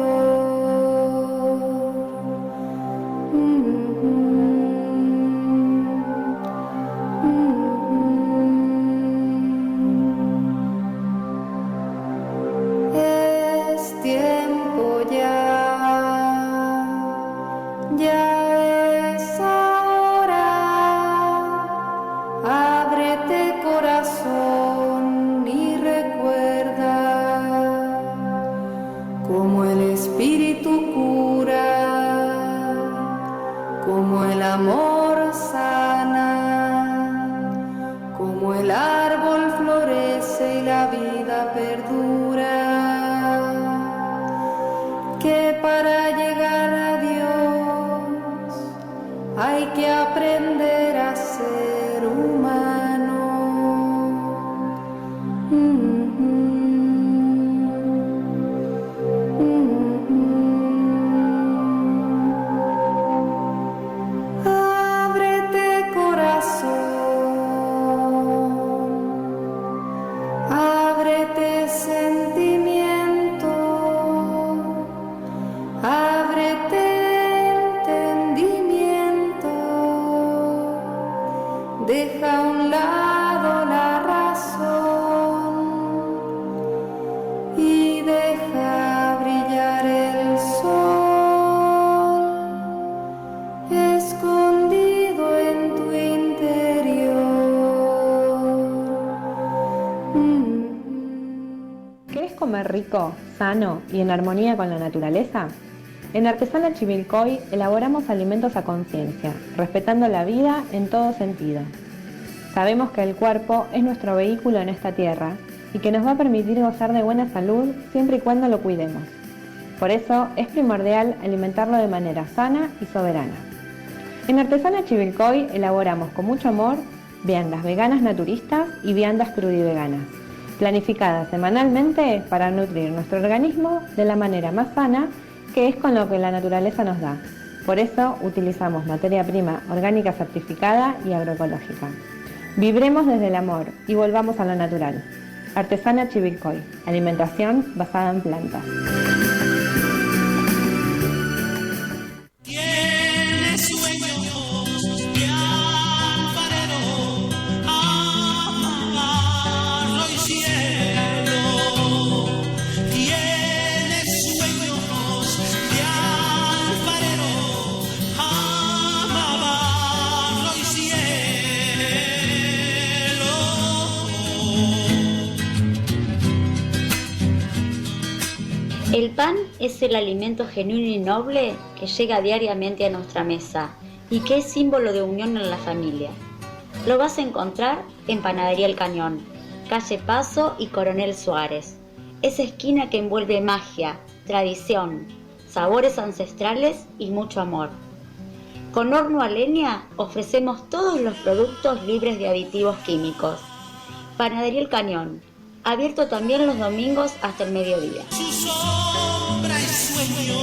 Es tiempo ya es ahora. Ábrete, corazón, y recuerda cómo el Espíritu cura, cómo el amor sana, cómo el árbol florece y la vida perdura. Que para llegar a Dios hay que aprender a ser humano. Ábrete, corazón, ábrete, sentimiento, ábrete, entendimiento. Deja a un lado la razón y deja brillar el sol, escondido en tu interior. ¿Querés comer rico, sano y en armonía con la naturaleza? En Artesana Chivilcoy elaboramos alimentos a conciencia, respetando la vida en todo sentido. Sabemos que el cuerpo es nuestro vehículo en esta tierra y que nos va a permitir gozar de buena salud siempre y cuando lo cuidemos. Por eso es primordial alimentarlo de manera sana y soberana. En Artesana Chivilcoy elaboramos con mucho amor viandas veganas naturistas y viandas crudiveganas, planificadas semanalmente para nutrir nuestro organismo de la manera más sana, que es con lo que la naturaleza nos da. Por eso utilizamos materia prima orgánica certificada y agroecológica. Vibremos desde el amor y volvamos a lo natural. Artesana Chivilcoy, alimentación basada en plantas. Tiene sueños de alfarero, amarro y cielo. Tiene sueños de alfarero, amarro y cielo. El pan es el alimento genuino y noble que llega diariamente a nuestra mesa y que es símbolo de unión en la familia. Lo vas a encontrar en Panadería El Cañón, calle Paso y Coronel Suárez. Esa esquina que envuelve magia, tradición, sabores ancestrales y mucho amor. Con horno a leña ofrecemos todos los productos libres de aditivos químicos. Panadería El Cañón, abierto también los domingos hasta el mediodía. Su sombra y sueño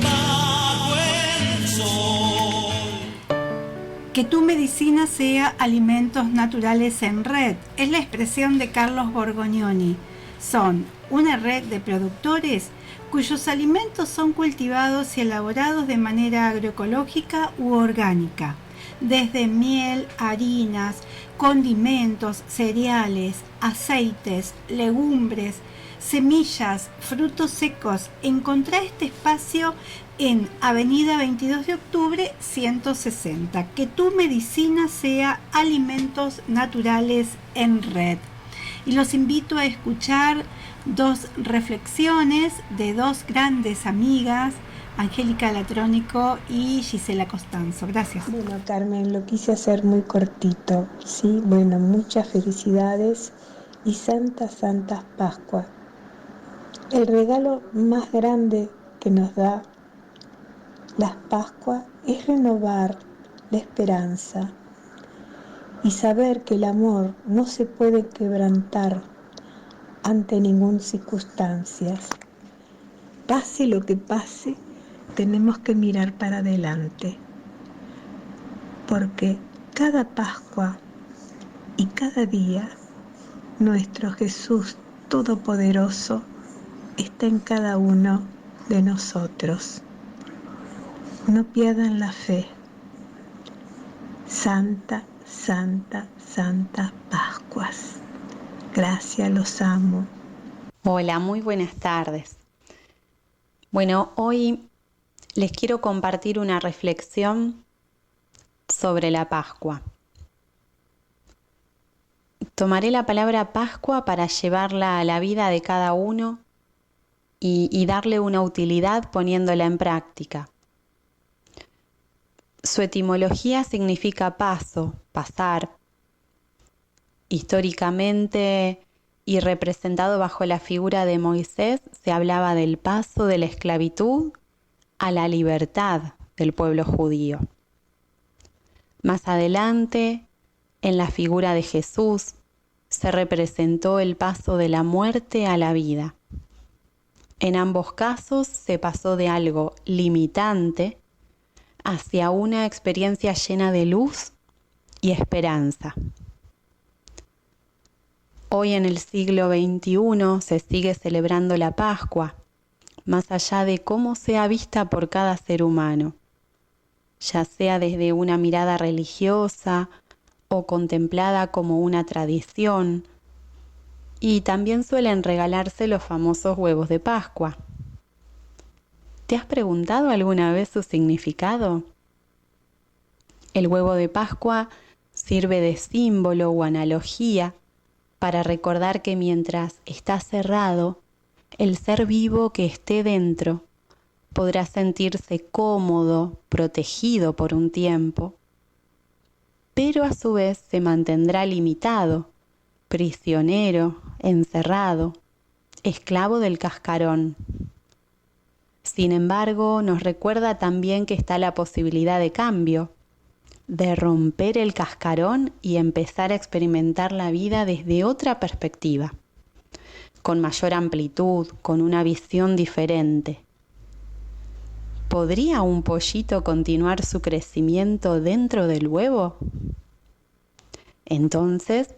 bajo el sol. Que tu medicina sea alimentos naturales en red, es la expresión de Carlos Borgognoni. Son una red de productores cuyos alimentos son cultivados y elaborados de manera agroecológica u orgánica, desde miel, harinas, condimentos, cereales, aceites, legumbres, semillas, frutos secos. Encontrá este espacio en Avenida 22 de Octubre 160. Que tu medicina sea alimentos naturales en red. Y los invito a escuchar dos reflexiones de dos grandes amigas, Angélica Latrónico y Gisela Costanzo. Gracias. Bueno, Carmen, lo quise hacer muy cortito, ¿sí? Bueno, muchas felicidades y Santas Pascuas. El regalo más grande que nos da las Pascuas es renovar la esperanza y saber que el amor no se puede quebrantar ante ninguna circunstancia. Pase lo que pase, tenemos que mirar para adelante, porque cada Pascua y cada día nuestro Jesús Todopoderoso está en cada uno de nosotros. No pierdan la fe. Santa Pascuas. Gracias, los amo. Hola, muy buenas tardes. Bueno, hoy les quiero compartir una reflexión sobre la Pascua. Tomaré la palabra Pascua para llevarla a la vida de cada uno y darle una utilidad poniéndola en práctica. Su etimología significa paso, pasar. Históricamente y representado bajo la figura de Moisés, se hablaba del paso de la esclavitud a la libertad del pueblo judío. Más adelante, en la figura de Jesús, se representó el paso de la muerte a la vida. En ambos casos se pasó de algo limitante hacia una experiencia llena de luz y esperanza. Hoy en el siglo XXI se sigue celebrando la Pascua, más allá de cómo sea vista por cada ser humano, ya sea desde una mirada religiosa o contemplada como una tradición, y también suelen regalarse los famosos huevos de Pascua. ¿Te has preguntado alguna vez su significado? El huevo de Pascua sirve de símbolo o analogía para recordar que mientras está cerrado, el ser vivo que esté dentro podrá sentirse cómodo, protegido por un tiempo, pero a su vez se mantendrá limitado, prisionero, encerrado, esclavo del cascarón. Sin embargo, nos recuerda también que está la posibilidad de cambio, de romper el cascarón y empezar a experimentar la vida desde otra perspectiva, con mayor amplitud, con una visión diferente. ¿Podría un pollito continuar su crecimiento dentro del huevo? Entonces,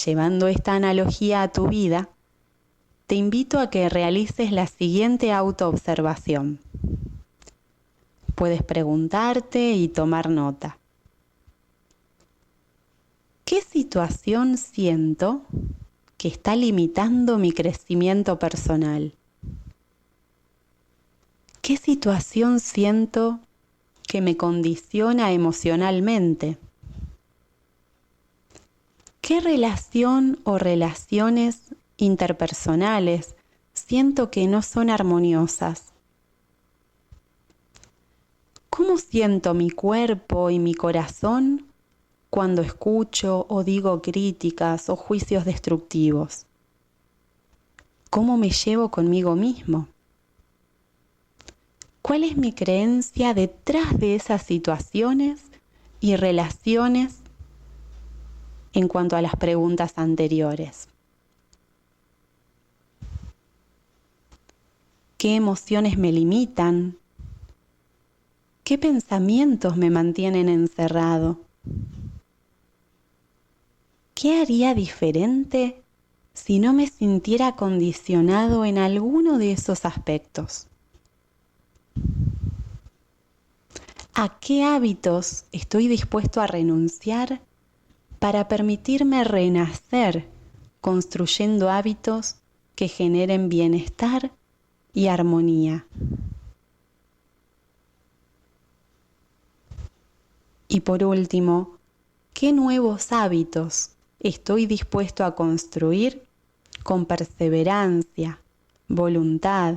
llevando esta analogía a tu vida, te invito a que realices la siguiente autoobservación. Puedes preguntarte y tomar nota. ¿Qué situación siento que está limitando mi crecimiento personal? ¿Qué situación siento que me condiciona emocionalmente? ¿Qué relación o relaciones interpersonales siento que no son armoniosas. ¿Cómo siento mi cuerpo y mi corazón cuando escucho o digo críticas o juicios destructivos? ¿Cómo me llevo conmigo mismo? ¿Cuál es mi creencia detrás de esas situaciones y relaciones en cuanto a las preguntas anteriores? ¿Qué emociones me limitan? ¿Qué pensamientos me mantienen encerrado? ¿Qué haría diferente si no me sintiera condicionado en alguno de esos aspectos? ¿A qué hábitos estoy dispuesto a renunciar para permitirme renacer construyendo hábitos que generen bienestar y armonía? Y por último, ¿qué nuevos hábitos estoy dispuesto a construir con perseverancia, voluntad,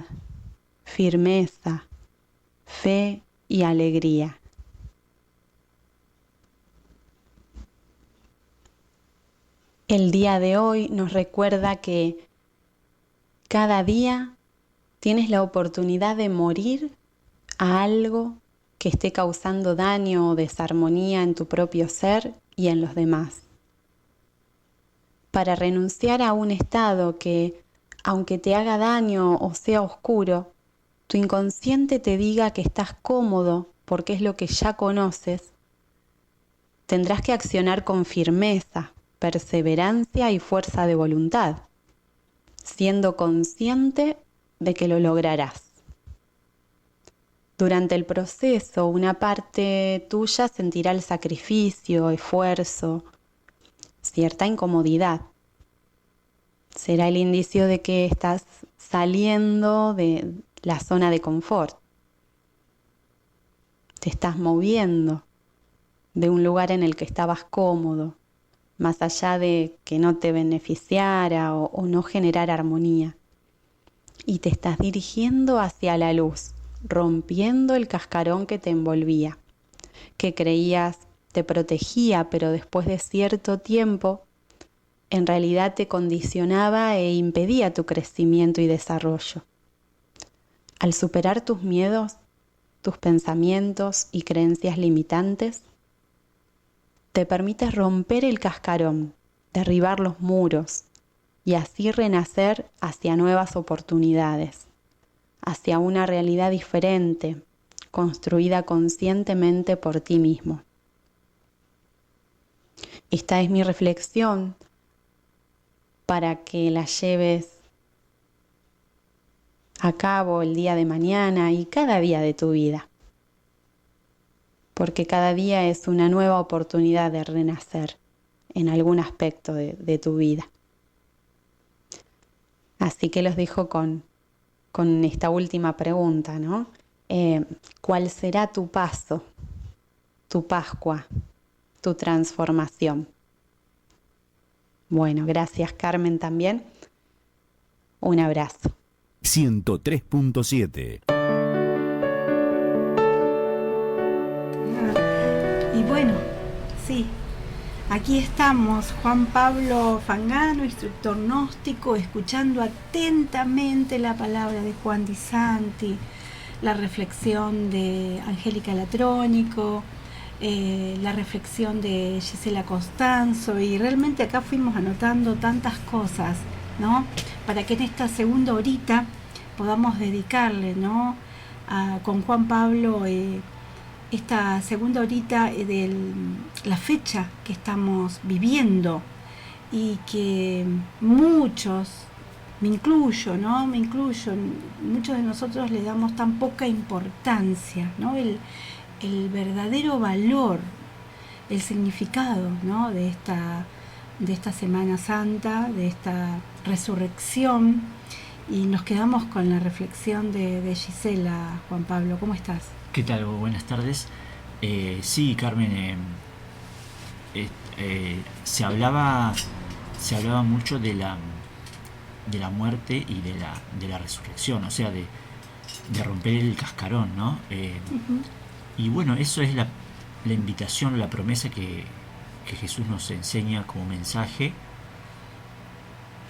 firmeza, fe y alegría? El día de hoy nos recuerda que cada día tienes la oportunidad de morir a algo que esté causando daño o desarmonía en tu propio ser y en los demás. Para renunciar a un estado que, aunque te haga daño o sea oscuro, tu inconsciente te diga que estás cómodo porque es lo que ya conoces, tendrás que accionar con firmeza, perseverancia y fuerza de voluntad, siendo consciente de que lo lograrás. Durante el proceso, una parte tuya sentirá el sacrificio, esfuerzo, cierta incomodidad. Será el indicio de que estás saliendo de la zona de confort. Te estás moviendo de un lugar en el que estabas cómodo, más allá de que no te beneficiara o no generara armonía. Y te estás dirigiendo hacia la luz, rompiendo el cascarón que te envolvía, que creías te protegía, pero después de cierto tiempo, en realidad te condicionaba e impedía tu crecimiento y desarrollo. Al superar tus miedos, tus pensamientos y creencias limitantes, te permites romper el cascarón, derribar los muros y así renacer hacia nuevas oportunidades, hacia una realidad diferente, construida conscientemente por ti mismo. Esta es mi reflexión para que la lleves a cabo el día de mañana y cada día de tu vida, porque cada día es una nueva oportunidad de renacer en algún aspecto de tu vida. Así que los dejo con esta última pregunta, ¿no? ¿Cuál será tu paso, tu Pascua, tu transformación? Bueno, gracias Carmen también. Un abrazo. 103.7. Y bueno, sí, aquí estamos, Juan Pablo Fangano, instructor gnóstico, escuchando atentamente la palabra de Juan Di Santi, la reflexión de Angélica Latrónico, la reflexión de Gisela Costanzo, y realmente acá fuimos anotando tantas cosas, ¿no? Para que en esta segunda horita podamos dedicarle, ¿no? Con Juan Pablo esta segunda horita de la fecha que estamos viviendo y que muchos, me incluyo, ¿no? Muchos de nosotros le damos tan poca importancia, ¿no? El verdadero valor, el significado, ¿no? de esta Semana Santa, de esta resurrección, y nos quedamos con la reflexión de Gisela. Juan Pablo, ¿cómo estás? ¿Qué tal? Buenas tardes. Sí, Carmen, se hablaba mucho de la muerte y de la resurrección, o sea, de romper el cascarón, ¿no? Y bueno, eso es la invitación, la promesa que Jesús nos enseña como mensaje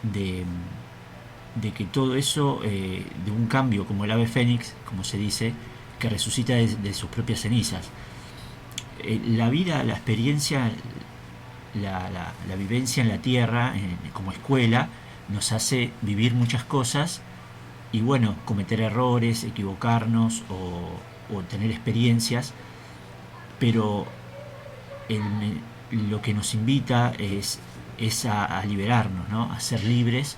de que todo eso, de un cambio como el ave fénix, como se dice, que resucita de sus propias cenizas. La vida, la experiencia, la vivencia en la tierra, como escuela, nos hace vivir muchas cosas y bueno, cometer errores, equivocarnos o tener experiencias, pero lo que nos invita es a liberarnos, ¿no? A ser libres.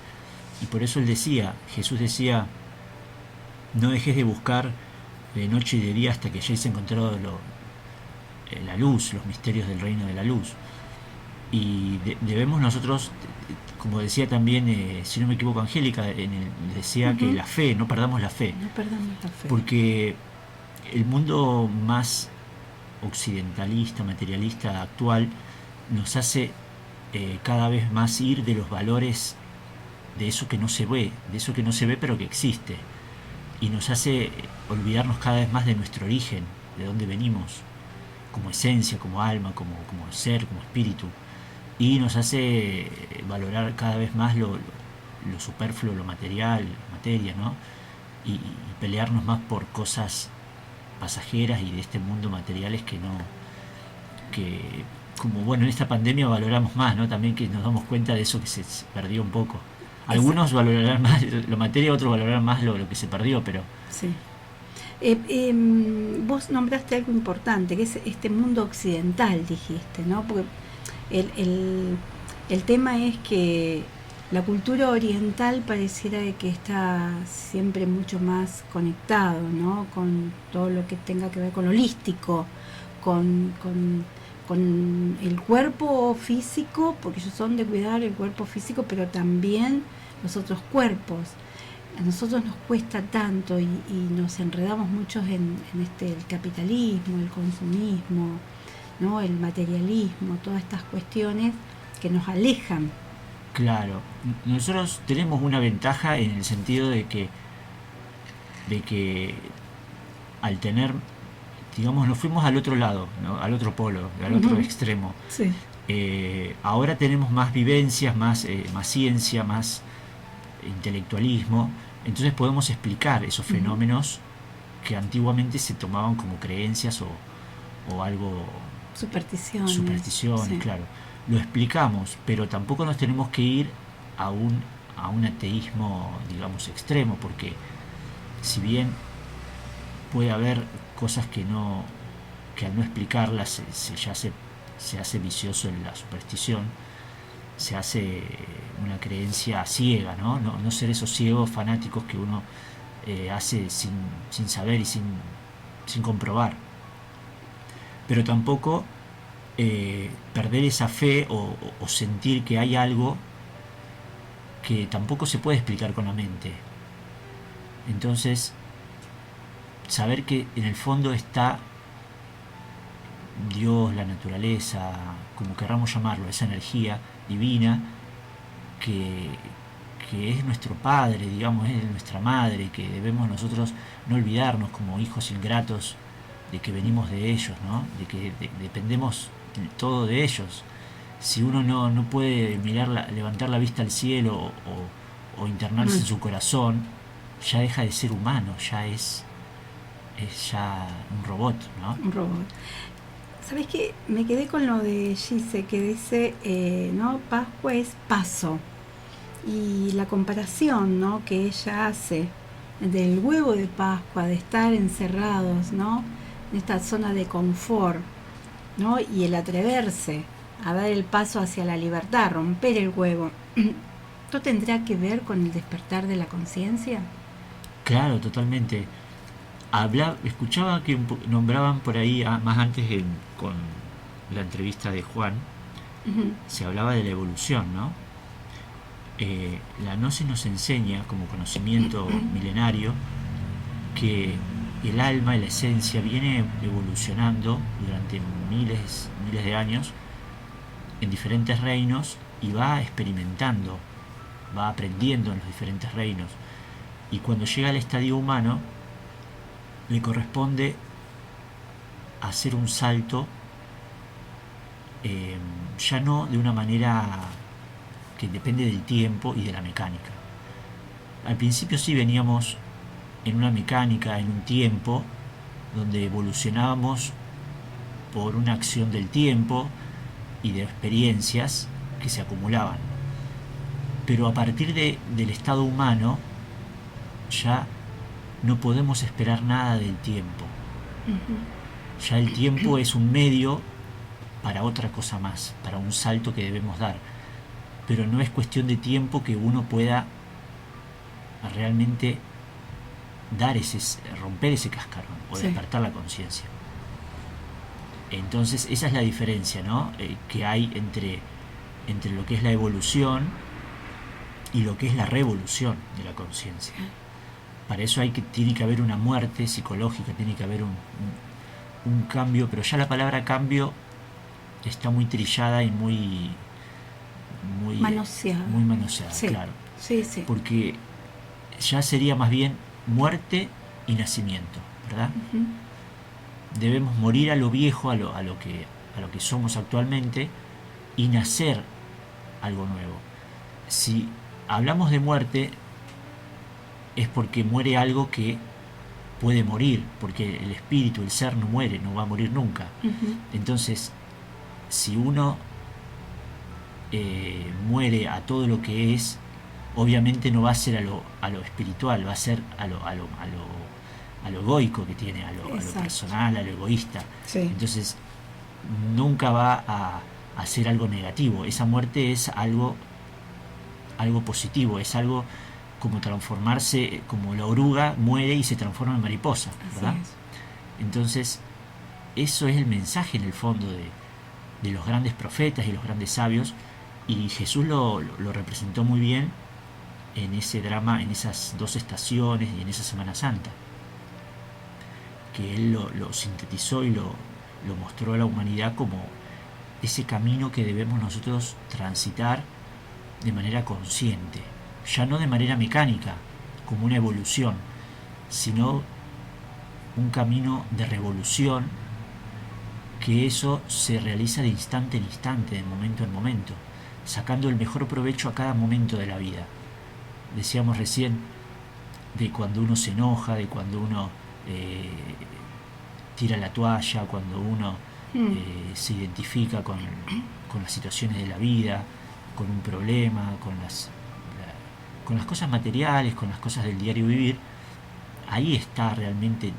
Y por eso Jesús decía, no dejes de buscar de noche y de día hasta que hayáis encontrado la luz, los misterios del reino de la luz. Y debemos nosotros, como decía también, si no me equivoco, Angélica, decía que la fe, no perdamos la fe. No perdamos la fe. Porque el mundo más occidentalista, materialista actual, nos hace cada vez más ir de los valores de eso que no se ve, pero que existe. Y nos hace olvidarnos cada vez más de nuestro origen, de dónde venimos, como esencia, como alma, como ser, como espíritu. Y nos hace valorar cada vez más lo superfluo, lo material, materia, ¿no? Y pelearnos más por cosas pasajeras y de este mundo materiales que como bueno, en esta pandemia valoramos más, ¿no? También que nos damos cuenta de eso que se perdió un poco. Algunos valorarán más lo material, otros valorarán más lo que se perdió, pero... Sí. Vos nombraste algo importante, que es este mundo occidental, dijiste, ¿no? Porque el tema es que la cultura oriental pareciera que está siempre mucho más conectado, ¿no? Con todo lo que tenga que ver con lo holístico, con el cuerpo físico, porque ellos son de cuidar el cuerpo físico, pero también los otros cuerpos. A nosotros nos cuesta tanto y nos enredamos mucho en el capitalismo, el consumismo, ¿no? El materialismo, todas estas cuestiones que nos alejan. Claro, nosotros tenemos una ventaja en el sentido de que al tener, digamos, nos fuimos al otro lado, ¿no? Al otro polo, al otro extremo. Sí. Ahora tenemos más vivencias, más ciencia, más intelectualismo, entonces podemos explicar esos fenómenos que antiguamente se tomaban como creencias o algo... Supersticiones, sí. Claro. Lo explicamos, pero tampoco nos tenemos que ir a un ateísmo, digamos, extremo, porque si bien puede haber cosas que al no explicarlas se hace vicioso en la superstición, se hace una creencia ciega, ¿no? No ser esos ciegos fanáticos que uno hace sin saber y sin comprobar. Pero tampoco perder esa fe o sentir que hay algo que tampoco se puede explicar con la mente. Entonces, saber que en el fondo está Dios, la naturaleza, como querramos llamarlo, esa energía divina que es nuestro Padre, digamos, es nuestra Madre, que debemos nosotros no olvidarnos como hijos ingratos de que venimos de ellos, ¿no? De que dependemos todo de ellos. Si uno no puede levantar la vista al cielo o internarse en su corazón, ya deja de ser humano, ya es ya un robot, ¿no? Un robot. ¿Sabés qué? Me quedé con lo de Gise, que dice, ¿no? Pascua es paso. Y la comparación, ¿no? Que ella hace del huevo de Pascua, de estar encerrados, ¿no? En esta zona de confort, ¿no? Y el atreverse a dar el paso hacia la libertad, romper el huevo. ¿Esto tendrá que ver con el despertar de la conciencia? Claro, totalmente. Escuchaba que nombraban por ahí, más antes con la entrevista de Juan, se hablaba de la evolución, ¿no? La gnosis nos enseña, como conocimiento milenario, que el alma y la esencia viene evolucionando durante miles de años en diferentes reinos y va experimentando va aprendiendo en los diferentes reinos. Y cuando llega al estadio humano, le corresponde hacer un salto, ya no de una manera que depende del tiempo y de la mecánica. Al principio sí veníamos en una mecánica, en un tiempo, donde evolucionábamos por una acción del tiempo y de experiencias que se acumulaban. Pero a partir del estado humano ya no podemos esperar nada del tiempo. Ya el tiempo es un medio para otra cosa más, para un salto que debemos dar. Pero no es cuestión de tiempo que uno pueda realmente romper ese cascarón o despertar la conciencia. Entonces esa es la diferencia, ¿no? Que hay entre lo que es la evolución y lo que es la revolución de la conciencia. Para eso tiene que haber una muerte psicológica, tiene que haber un cambio, pero ya la palabra cambio está muy trillada y muy manoseada. Muy manoseada, sí. Claro. Sí, sí. Porque ya sería más bien muerte y nacimiento, ¿verdad? Debemos morir a lo viejo, a lo que somos actualmente, y nacer algo nuevo. Si hablamos de muerte, es porque muere algo que puede morir, porque el espíritu, el ser no muere, no va a morir nunca. Entonces, si uno muere a todo lo que es, obviamente no va a ser a lo espiritual, va a ser a lo egoico que tiene, a lo personal, a lo egoísta. Sí. Entonces nunca va a ser algo negativo. Esa muerte es algo positivo, es algo como transformarse, como la oruga muere y se transforma en mariposa, ¿verdad? Entonces eso es el mensaje en el fondo de los grandes profetas y los grandes sabios, y Jesús lo representó muy bien en ese drama, en esas 2 estaciones y en esa Semana Santa, que él lo sintetizó y lo mostró a la humanidad como ese camino que debemos nosotros transitar de manera consciente, ya no de manera mecánica, como una evolución, sino un camino de revolución, que eso se realiza de instante en instante, de momento en momento, sacando el mejor provecho a cada momento de la vida. Decíamos recién de cuando uno se enoja, de cuando uno tira la toalla, cuando uno se identifica con las situaciones de la vida, con un problema, con las cosas materiales, con las cosas del diario vivir. Ahí está realmente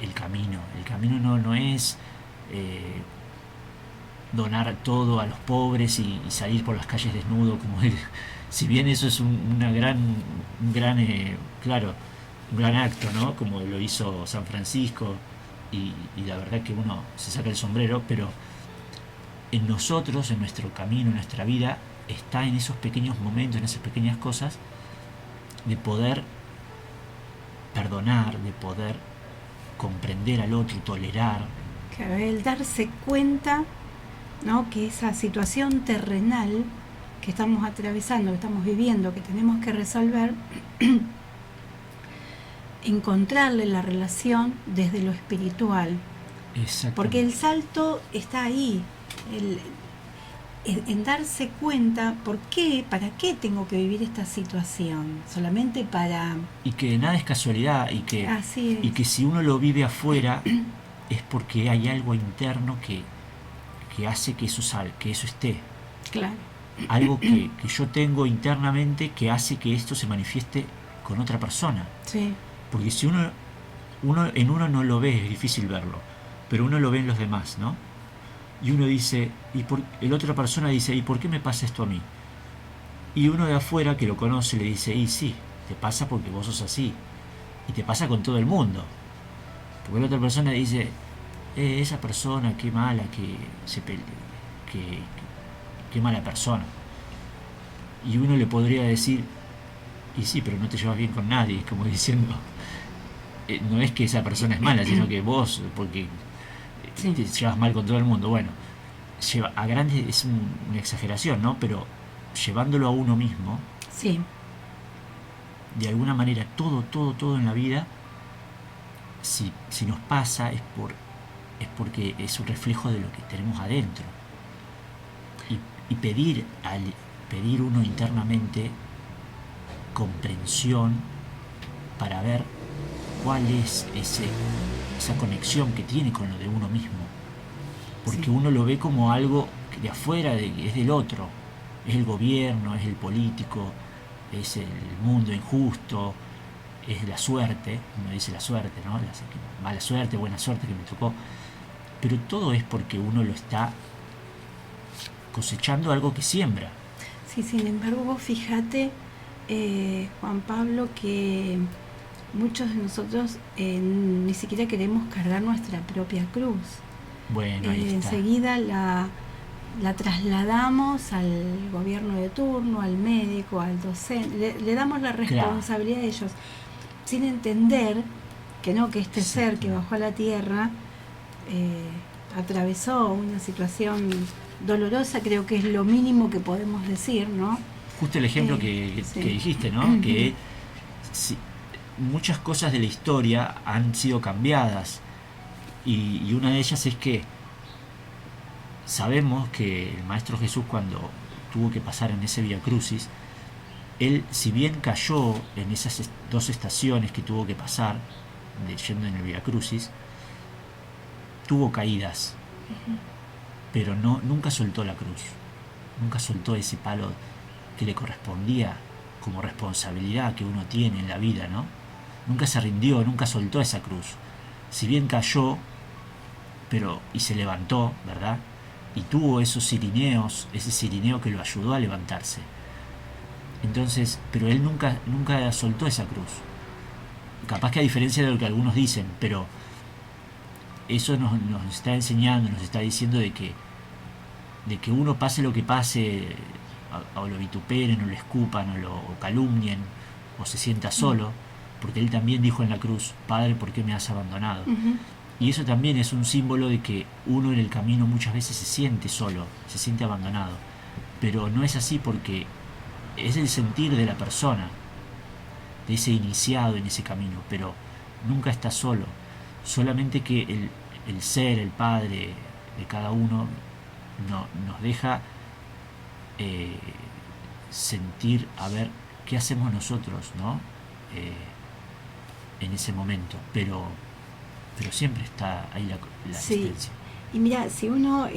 el camino. El camino no es donar todo a los pobres y salir por las calles desnudo, como él. Si bien eso es un gran acto, ¿no? Como lo hizo San Francisco, y la verdad que uno se saca el sombrero, pero en nosotros, en nuestro camino, en nuestra vida, está en esos pequeños momentos, en esas pequeñas cosas, de poder perdonar, de poder comprender al otro, tolerar. Claro, el darse cuenta, ¿no?, que esa situación terrenal que estamos atravesando, que estamos viviendo, que tenemos que resolver, encontrarle la relación desde lo espiritual. Porque el salto está ahí, en darse cuenta por qué, para qué tengo que vivir esta situación, solamente para... Y que nada es casualidad, y que si uno lo vive afuera es porque hay algo interno que hace que eso esté. Claro. Algo que yo tengo internamente que hace que esto se manifieste con otra persona. Sí. Porque si uno no lo ve, es difícil verlo, pero uno lo ve en los demás, ¿no? Y uno dice, la otra persona dice, ¿y por qué me pasa esto a mí? Y uno de afuera que lo conoce le dice, y sí, te pasa porque vos sos así, y te pasa con todo el mundo. Porque la otra persona dice, esa persona, qué mala, qué mala persona. Y uno le podría decir, y sí, pero no te llevas bien con nadie, como diciendo, no es que esa persona es mala, sino que vos, porque te llevas mal con todo el mundo. Bueno, a grandes es una exageración, ¿no? Pero llevándolo a uno mismo, Sí. De alguna manera, todo en la vida, si nos pasa, es porque es un reflejo de lo que tenemos adentro. Y pedir uno internamente comprensión para ver cuál es esa conexión que tiene con lo de uno mismo. Porque uno lo ve como algo de afuera, es del otro. Es el gobierno, es el político, es el mundo injusto, es la suerte. Uno dice la suerte, ¿no? Mala suerte, buena suerte que me tocó. Pero todo es porque uno lo está cosechando algo que siembra. Sí, sin embargo, vos fíjate, Juan Pablo, que muchos de nosotros ni siquiera queremos cargar nuestra propia cruz. Bueno, ahí está. Enseguida la trasladamos al gobierno de turno, al médico, al docente, le damos la responsabilidad a ellos, sin entender que este ser que bajó a la tierra atravesó una situación dolorosa. Creo que es lo mínimo que podemos decir, ¿no? Justo el ejemplo que dijiste, ¿no? Que muchas cosas de la historia han sido cambiadas, y una de ellas es que sabemos que el Maestro Jesús, cuando tuvo que pasar en ese Vía Crucis, él, si bien cayó en esas 2 estaciones que tuvo que pasar yendo en el Vía Crucis, tuvo caídas, pero nunca soltó la cruz, nunca soltó ese palo que le correspondía como responsabilidad que uno tiene en la vida, ¿no? Nunca se rindió, nunca soltó esa cruz. Si bien cayó, y se levantó, ¿verdad? Y tuvo esos cirineos, ese cirineo que lo ayudó a levantarse. Entonces, pero él nunca soltó esa cruz. Capaz que a diferencia de lo que algunos dicen, pero eso nos está enseñando, nos está diciendo de que uno, pase lo que pase, o lo vituperen, o lo escupan, o lo calumnien, o se sienta solo, porque él también dijo en la cruz: Padre, ¿por qué me has abandonado? Y eso también es un símbolo de que uno en el camino muchas veces se siente solo, se siente abandonado, pero no es así, porque es el sentir de la persona, de ese iniciado en ese camino, pero nunca está solo. Solamente que el ser, el Padre de cada uno nos deja sentir, a ver qué hacemos nosotros, ¿no? En ese momento, pero siempre está ahí la asistencia. Y mira, si uno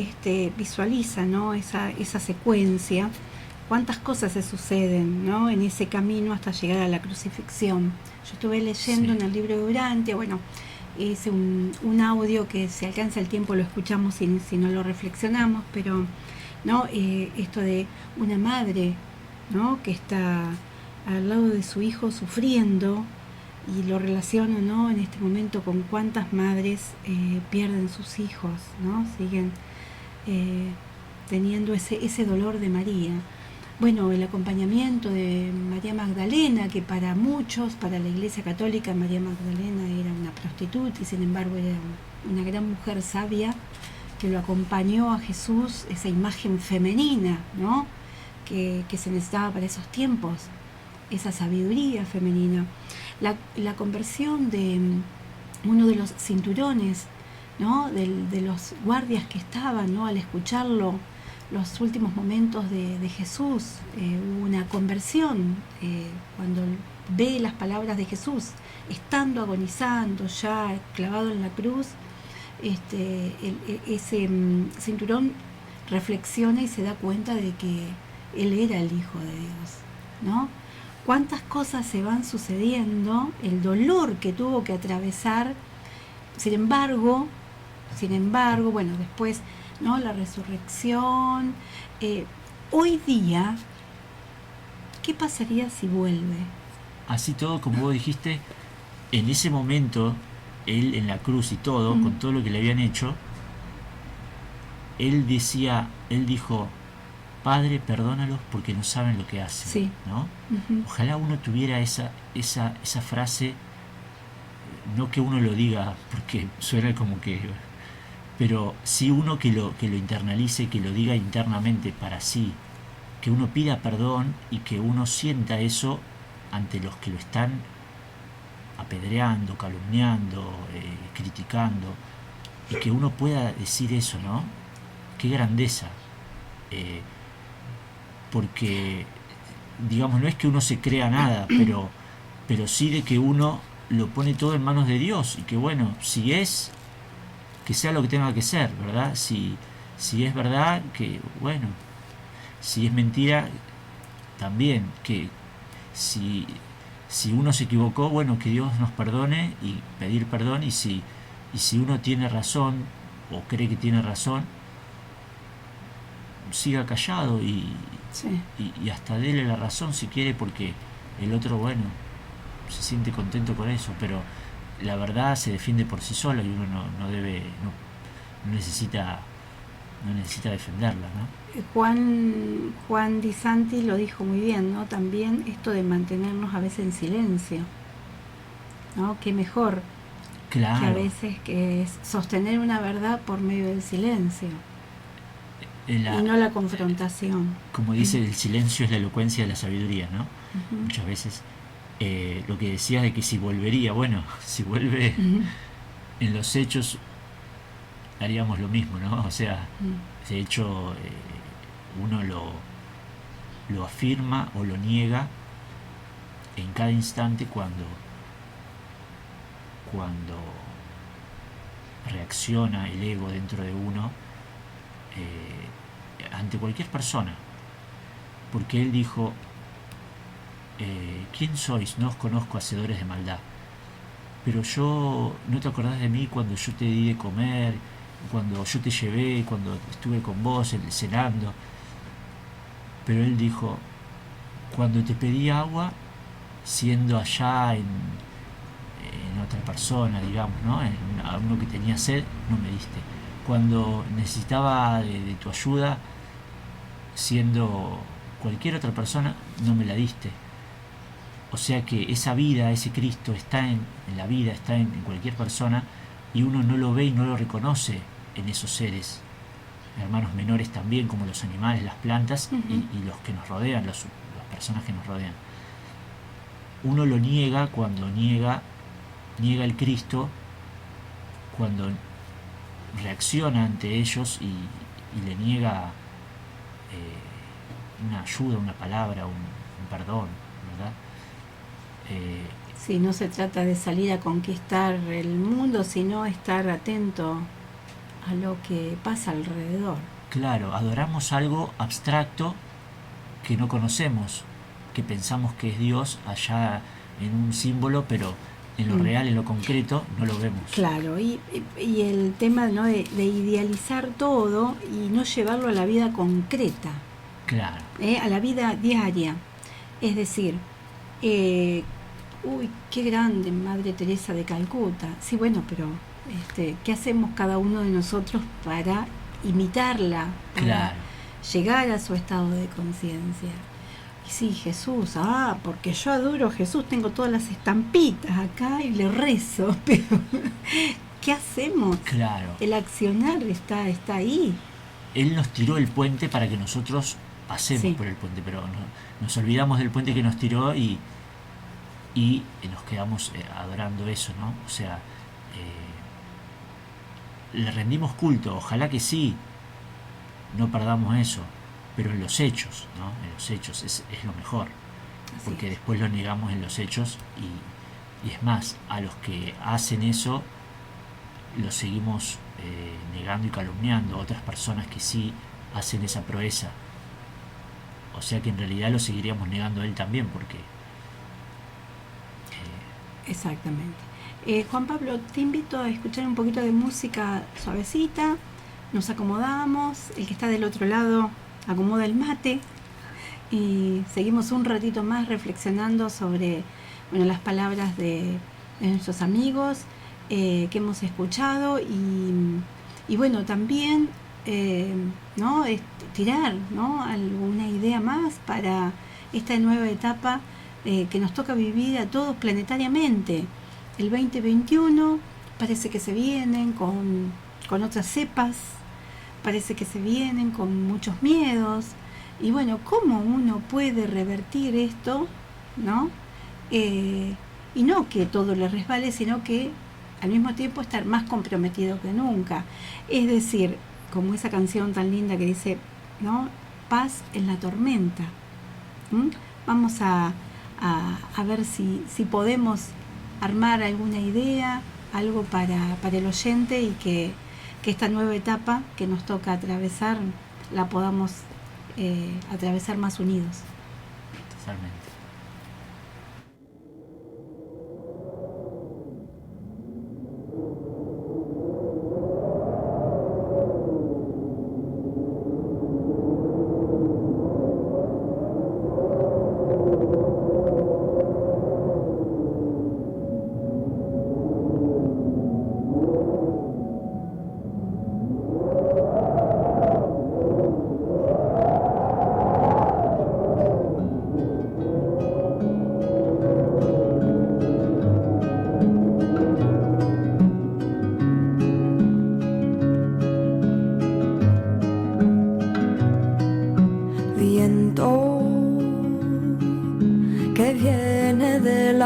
visualiza, ¿no?, esa secuencia, cuántas cosas se suceden, ¿no?, en ese camino hasta llegar a la crucifixión. Yo estuve leyendo en el libro de Durante, es un audio que, si alcanza el tiempo, lo escuchamos si no lo reflexionamos, pero ¿no? Esto de una madre, ¿no?, que está al lado de su hijo sufriendo, y lo relaciono, ¿no?, en este momento con cuántas madres pierden sus hijos, ¿no? Siguen teniendo ese dolor de María. Bueno, el acompañamiento de María Magdalena, que para muchos, para la Iglesia Católica, María Magdalena era una prostituta, y sin embargo era una gran mujer sabia que lo acompañó a Jesús, esa imagen femenina, ¿no?, que se necesitaba para esos tiempos, esa sabiduría femenina. La conversión de uno de los cinturones, ¿no?, de los guardias que estaban, ¿no?, al escucharlo, los últimos momentos de Jesús, hubo una conversión cuando ve las palabras de Jesús, estando agonizando ya, clavado en la cruz. Ese cinturón reflexiona y se da cuenta de que él era el Hijo de Dios, ¿no? Cuántas cosas se van sucediendo, el dolor que tuvo que atravesar, sin embargo, bueno, después, ¿no?, la resurrección. Hoy día, ¿qué pasaría si vuelve? Así todo, como vos dijiste, en ese momento, él en la cruz y todo, con todo lo que le habían hecho, él dijo: Padre, perdónalos porque no saben lo que hacen, sí, ¿no? Ojalá uno tuviera esa frase, no que uno lo diga porque suena como que, pero sí uno que lo internalice, que lo diga internamente para sí, que uno pida perdón y que uno sienta eso ante los que lo están apedreando, calumniando, criticando, y que uno pueda decir eso, ¿no? Qué grandeza. Porque, digamos, no es que uno se crea nada, pero sí de que uno lo pone todo en manos de Dios, y que bueno, si es, que sea lo que tenga que ser, ¿verdad? Si es verdad, que bueno, si es mentira, también, que si uno se equivocó, bueno, que Dios nos perdone y pedir perdón, y si uno tiene razón o cree que tiene razón, siga callado y hasta dele la razón si quiere, porque el otro, bueno, se siente contento con eso, pero la verdad se defiende por sí sola y uno no necesita defenderla, ¿no? Juan Di Santi lo dijo muy bien, ¿no? También esto de mantenernos a veces en silencio, ¿no? Qué mejor, claro, que a veces que es sostener una verdad por medio del silencio y no la confrontación. Como dice, el silencio es la elocuencia de la sabiduría, ¿no? Muchas veces lo que decías de que si volvería, bueno, si vuelve en los hechos haríamos lo mismo, ¿no? O sea, de hecho uno lo afirma o lo niega en cada instante cuando reacciona el ego dentro de uno ante cualquier persona, porque él dijo, ¿quién sois? No os conozco, hacedores de maldad. Pero yo, ¿no te acordás de mí cuando yo te di de comer, cuando yo te llevé, cuando estuve con vos cenando? Pero él dijo, cuando te pedí agua, siendo allá en otra persona, digamos, ¿no? A uno que tenía sed, no me diste. Cuando necesitaba de tu ayuda, siendo cualquier otra persona, no me la diste. O sea que esa vida, ese Cristo está en la vida, está en cualquier persona, y uno no lo ve y no lo reconoce en esos seres, hermanos menores también, como los animales, las plantas y los que nos rodean, las personas que nos rodean. Uno lo niega cuando niega el Cristo, cuando reacciona ante ellos y le niega una ayuda, una palabra, un perdón, ¿verdad? Sí, no se trata de salir a conquistar el mundo, sino estar atento a lo que pasa alrededor. Claro, adoramos algo abstracto que no conocemos, que pensamos que es Dios allá en un símbolo, pero en lo real, en lo concreto, no lo vemos. Claro, y el tema, ¿no?, de idealizar todo y no llevarlo a la vida concreta. Claro. A la vida diaria. Es decir, uy, qué grande Madre Teresa de Calcuta. Sí, bueno, pero ¿qué hacemos cada uno de nosotros para imitarla? Para llegar a su estado de conciencia. Y sí, Jesús, porque yo adoro a Jesús, tengo todas las estampitas acá y le rezo, pero ¿qué hacemos? Claro. El accionar está ahí. Él nos tiró el puente para que nosotros pasemos por el puente, pero nos olvidamos del puente que nos tiró y nos quedamos adorando eso, ¿no? O sea, le rendimos culto, ojalá que sí, no perdamos eso, pero en los hechos, ¿no? En los hechos es lo mejor, porque después lo negamos en los hechos y es más, a los que hacen eso los seguimos negando y calumniando, otras personas que sí hacen esa proeza. O sea que en realidad lo seguiríamos negando a él también, porque... Exactamente. Juan Pablo, te invito a escuchar un poquito de música suavecita, nos acomodamos, el que está del otro lado acomoda el mate y seguimos un ratito más reflexionando sobre las palabras de nuestros amigos que hemos escuchado y bueno, también ¿no? tirar, ¿no?, alguna idea más para esta nueva etapa que nos toca vivir a todos planetariamente. El 2021 parece que se vienen con otras cepas, parece que se vienen con muchos miedos, Y bueno, ¿cómo uno puede revertir esto, ¿no? Y no que todo le resbale, sino que al mismo tiempo estar más comprometido que nunca. Es decir, como esa canción tan linda que dice, ¿no? Paz en la tormenta. Vamos a ver si podemos armar alguna idea, algo para el oyente, y que esta nueva etapa que nos toca atravesar la podamos atravesar más unidos. Totalmente.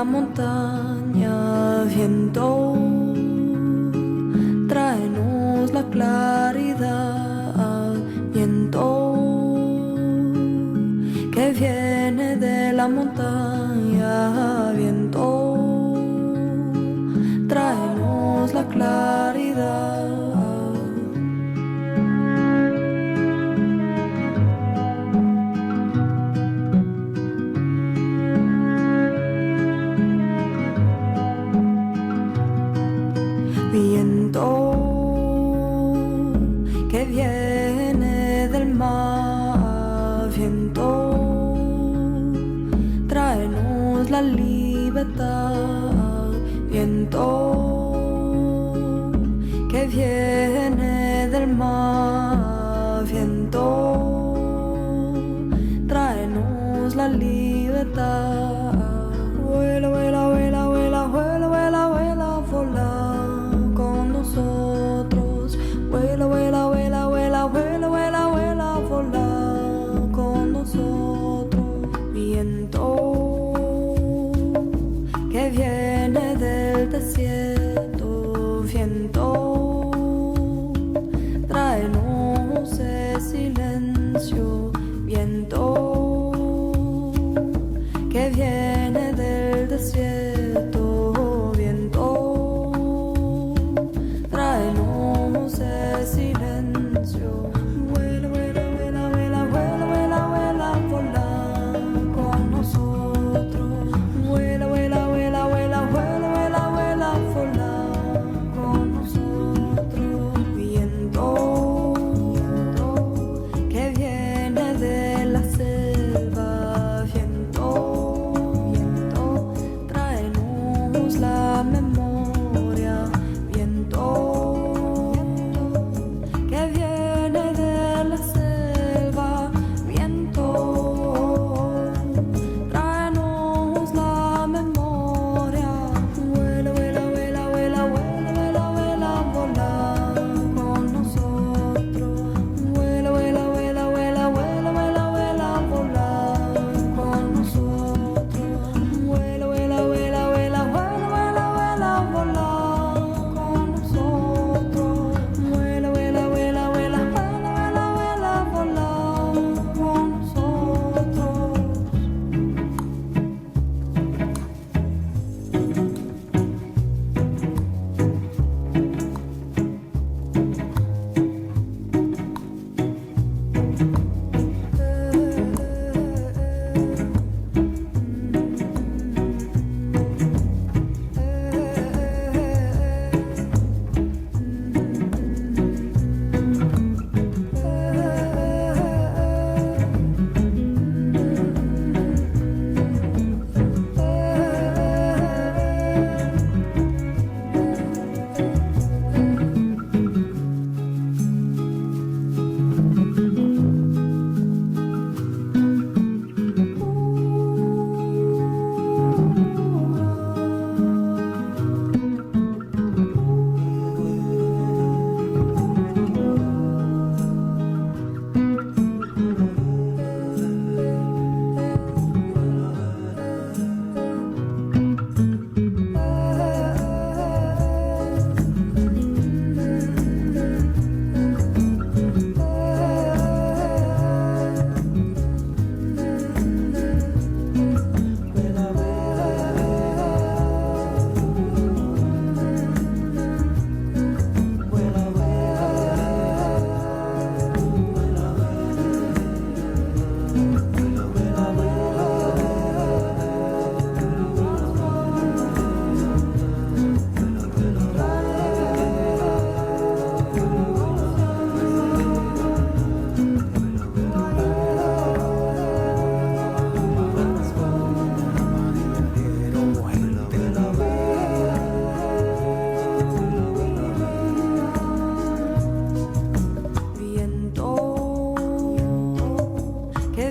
Montaña, viento, tráenos la claridad, viento que viene de la montaña, viento, tráenos la claridad. Que viene del mar, viento, tráenos la libertad, viento, que viene del mar, viento, tráenos la libertad. Vuela, vuela, vuela, vuela, vuela, vuela, vuela, vola con nosotros. Vuela, vuela, vuela, vuela, vuela, vuela, vuela, vola con nosotros. Viento que viene del desierto, viento, tráenos el silencio, viento que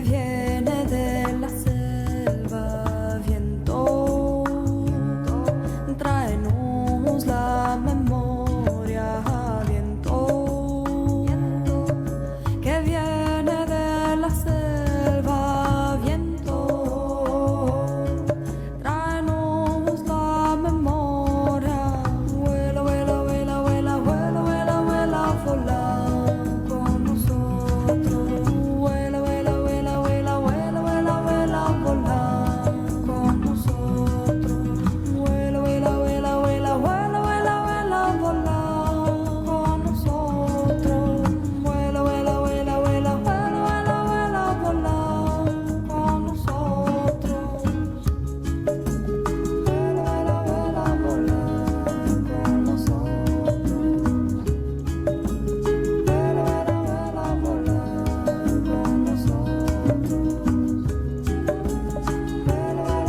viene de la selva, viento, tráenos la memoria, viento, que viene de la selva, viento, tráenos la memoria, vuela, vuela, vuela, vuela, vuela, vuela, vuela, vola con nosotros, vuela, vuela, vuela, vuela, vuela, vuela, vuela, vola con nosotros, vuela, vuela, vuela, vuela, vuela, vuela, vuela, vola con nosotros, vuela, vuela, vuela, vuela, vuela, vuela, vuela, vola con nosotros, vuela, vuela, vuela, vola con nosotros, vuela, vuela,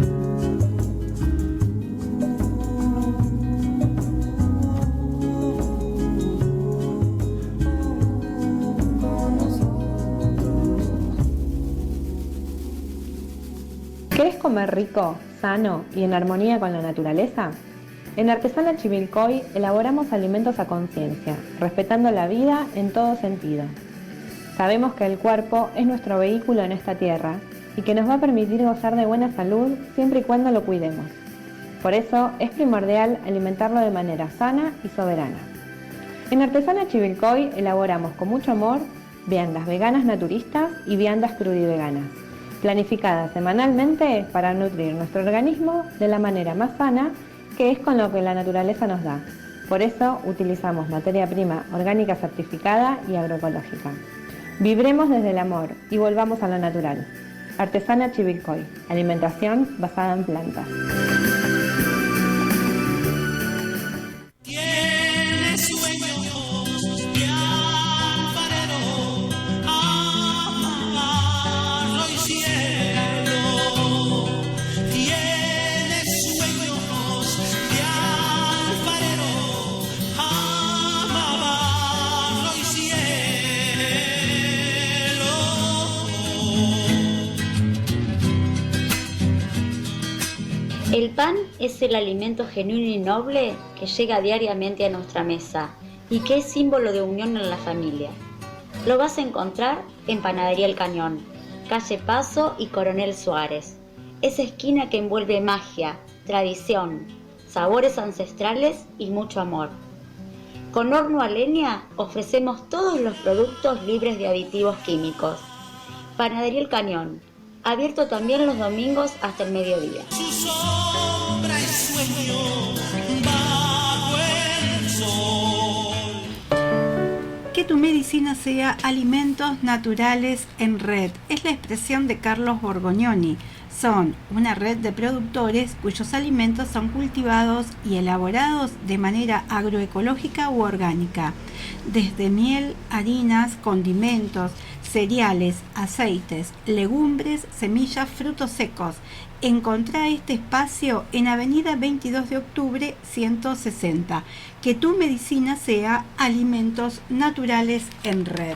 vuela, vola con ¿Querés comer rico, sano y en armonía con la naturaleza? En Artesana Chivilcoy elaboramos alimentos a conciencia, respetando la vida en todo sentido. Sabemos que el cuerpo es nuestro vehículo en esta tierra y que nos va a permitir gozar de buena salud siempre y cuando lo cuidemos. Por eso es primordial alimentarlo de manera sana y soberana. En Artesana Chivilcoy elaboramos con mucho amor viandas veganas naturistas y viandas crudiveganas, planificadas semanalmente para nutrir nuestro organismo de la manera más sana, que es con lo que la naturaleza nos da. Por eso utilizamos materia prima orgánica certificada y agroecológica. Vibremos desde el amor y volvamos a lo natural. Artesana Chivilcoy, alimentación basada en plantas. Tiene sueños de alfarero, amarro y cielo. Tiene sueños de alfarero, amarro y cielo. El pan es el alimento genuino y noble que llega diariamente a nuestra mesa y que es símbolo de unión en la familia. Lo vas a encontrar en Panadería El Cañón, calle Paso y Coronel Suárez. Esa esquina que envuelve magia, tradición, sabores ancestrales y mucho amor. Con horno a leña ofrecemos todos los productos libres de aditivos químicos. Panadería El Cañón, abierto también los domingos hasta el mediodía. Su sombra y sueño bajo el sol. Que tu medicina sea alimentos naturales en red. Es la expresión de Carlos Borgognoni. Son una red de productores cuyos alimentos son cultivados y elaborados de manera agroecológica u orgánica. Desde miel, harinas, condimentos, cereales, aceites, legumbres, semillas, frutos secos. Encontrá este espacio en Avenida 22 de Octubre 160. Que tu medicina sea alimentos naturales en red.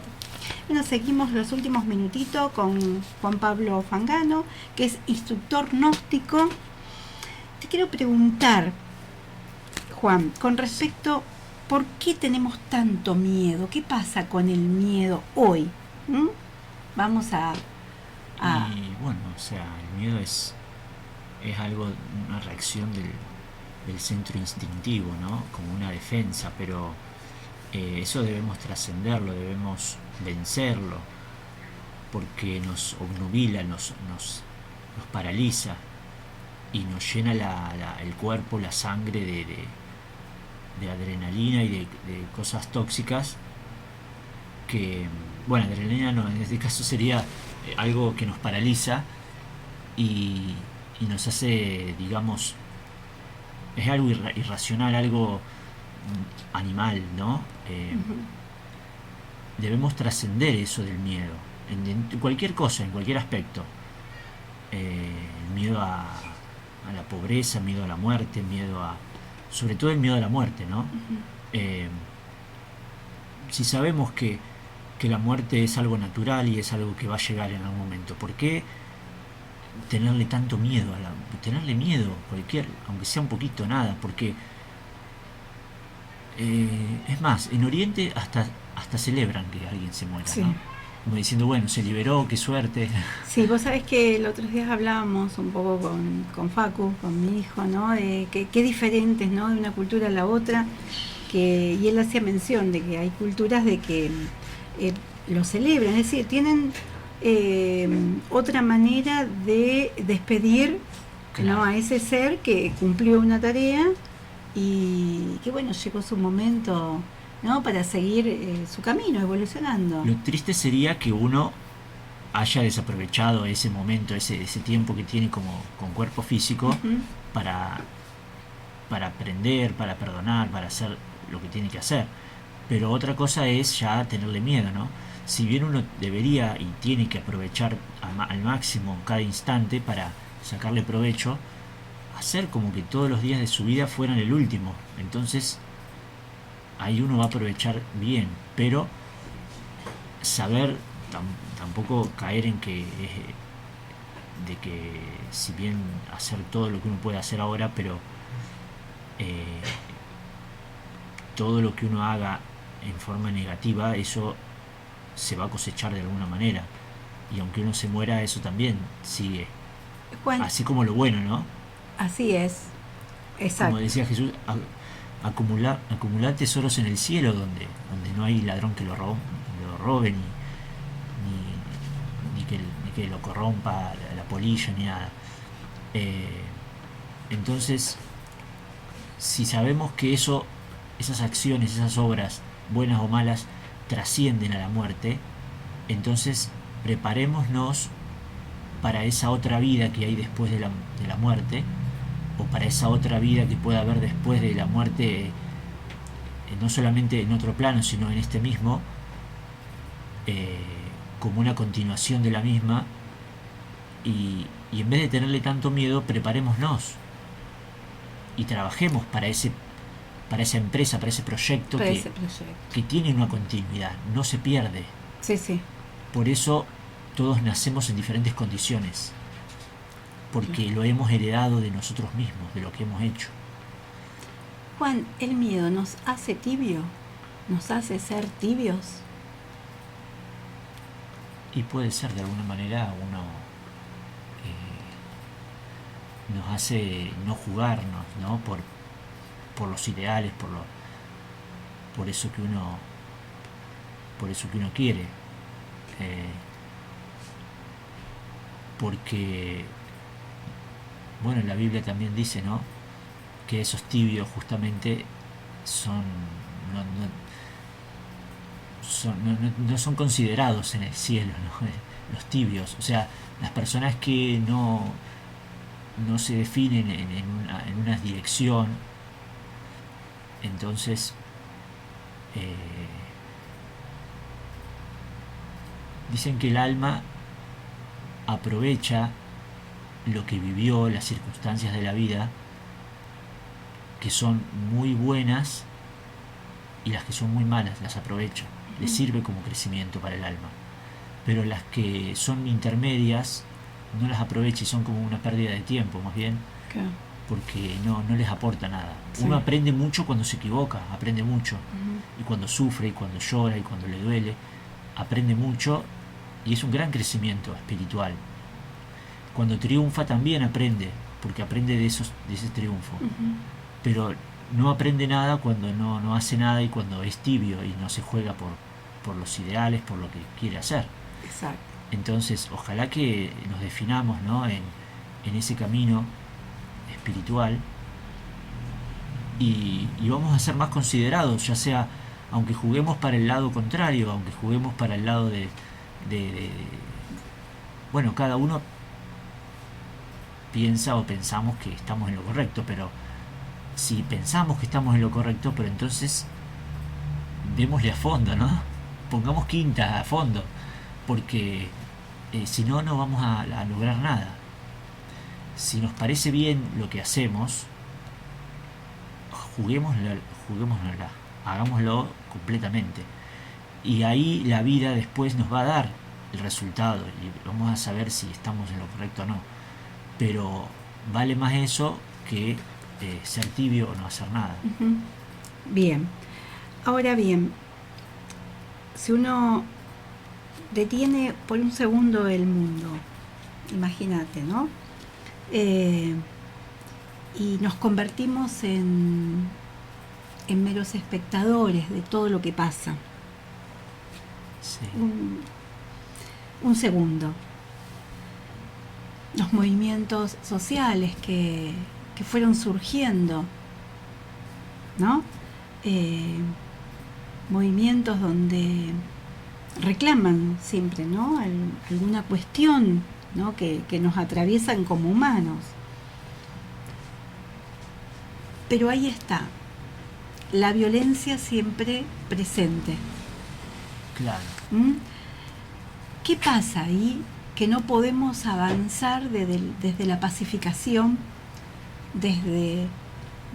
Bueno, seguimos los últimos minutitos con Juan Pablo Fangano, que es instructor gnóstico. Te quiero preguntar, Juan, con respecto, ¿por qué tenemos tanto miedo? ¿Qué pasa con el miedo hoy? Vamos a... Y bueno, o sea, el miedo es algo, una reacción del centro instintivo, ¿no? Como una defensa, pero eso debemos trascenderlo, debemos vencerlo, porque nos obnubila, nos paraliza y nos llena el cuerpo, la sangre de adrenalina y de cosas tóxicas que, bueno, adrenalina no, en este caso sería algo que nos paraliza y nos hace, digamos, es algo irracional, algo animal, ¿no? Debemos trascender eso del miedo, en cualquier cosa, en cualquier aspecto. El miedo a la pobreza, el miedo a la muerte, sobre todo el miedo a la muerte, ¿no? Si sabemos que la muerte es algo natural y es algo que va a llegar en algún momento, ¿por qué tenerle tanto miedo tenerle miedo aunque sea un poquito, nada? Porque es más, en Oriente hasta celebran que alguien se muera, Sí. ¿no? Como diciendo, bueno, se liberó, qué suerte. Sí, vos sabés que el otro día hablábamos un poco con Facu, con mi hijo, ¿no? De qué diferentes, ¿no? De una cultura a la otra, y él hacía mención de que hay culturas de que lo celebran, es decir, tienen otra manera de despedir, Claro. ¿no? A ese ser que cumplió una tarea y que, bueno, llegó su momento, ¿no? Para seguir su camino, evolucionando. Lo triste sería que uno haya desaprovechado ese momento, ese tiempo que tiene con cuerpo físico, Ujú. para aprender, para perdonar, para hacer lo que tiene que hacer. Pero otra cosa es ya tenerle miedo, ¿no? Si bien uno debería y tiene que aprovechar al máximo cada instante para sacarle provecho, hacer como que todos los días de su vida fueran el último. Entonces ahí uno va a aprovechar bien, pero saber tampoco caer en que de que si bien hacer todo lo que uno puede hacer ahora, pero todo lo que uno haga en forma negativa, eso se va a cosechar de alguna manera, y aunque uno se muera, eso también sigue, Juan, así como lo bueno, ¿no? así es, exacto. Como decía Jesús, acumular tesoros en el cielo, donde no hay ladrón que lo robe, ni que lo corrompa la polilla, ni nada. Entonces, si sabemos que esas acciones, esas obras, buenas o malas, trascienden a la muerte, entonces preparémonos para esa otra vida que hay después de la muerte, o para esa otra vida que pueda haber después de la muerte, no solamente en otro plano, sino en este mismo, como una continuación de la misma, y en vez de tenerle tanto miedo, preparémonos y trabajemos para esa empresa, para ese proyecto, Para que, ese proyecto. que tiene una continuidad, no se pierde. Sí, sí. Por eso todos nacemos en diferentes condiciones, porque lo hemos heredado de nosotros mismos, de lo que hemos hecho. Juan, ¿el miedo nos hace tibio? ¿Nos hace ser tibios? Y puede ser, de alguna manera, uno nos hace no jugarnos, ¿no? Por los ideales, por eso que uno quiere, porque, bueno, la Biblia también dice, ¿no?, que esos tibios justamente no son considerados en el cielo, ¿no? Los tibios, o sea, las personas que no se definen en una dirección. Entonces dicen que el alma aprovecha lo que vivió, las circunstancias de la vida, que son muy buenas, y las que son muy malas las aprovecha, le sirve como crecimiento para el alma. Pero las que son intermedias no las aprovecha, y son como una pérdida de tiempo, más bien, Claro. porque no les aporta nada. Sí. Uno aprende mucho cuando se equivoca, aprende mucho, y cuando sufre, y cuando llora, y cuando le duele, aprende mucho, y es un gran crecimiento espiritual. Cuando triunfa también aprende, porque aprende de ese triunfo. Pero no aprende nada cuando no hace nada, y cuando es tibio y no se juega por los ideales, por lo que quiere hacer. Exacto. Entonces, ojalá que nos definamos, ¿no?, en ese camino espiritual, y vamos a ser más considerados, ya sea, aunque juguemos para el lado contrario, aunque juguemos para el lado de bueno, cada uno piensa o pensamos que estamos en lo correcto, pero si pensamos que estamos en lo correcto, pero entonces démosle a fondo, ¿no? Pongamos quinta a fondo, porque si no, no vamos a lograr nada. Si nos parece bien lo que hacemos, juguémosla, hagámoslo completamente. Y ahí la vida después nos va a dar el resultado y vamos a saber si estamos en lo correcto o no. Pero vale más eso que ser tibio o no hacer nada. Bien. Ahora bien, si uno detiene por un segundo el mundo, imagínate, ¿no? Y nos convertimos en meros espectadores de todo lo que pasa. Sí. Un segundo. Los movimientos sociales que fueron surgiendo, ¿no? Movimientos donde reclaman siempre, ¿no? Alguna cuestión, ¿no? que nos atraviesan como humanos. Pero ahí está, la violencia siempre presente. Claro. ¿Qué pasa ahí que no podemos avanzar desde la pacificación, desde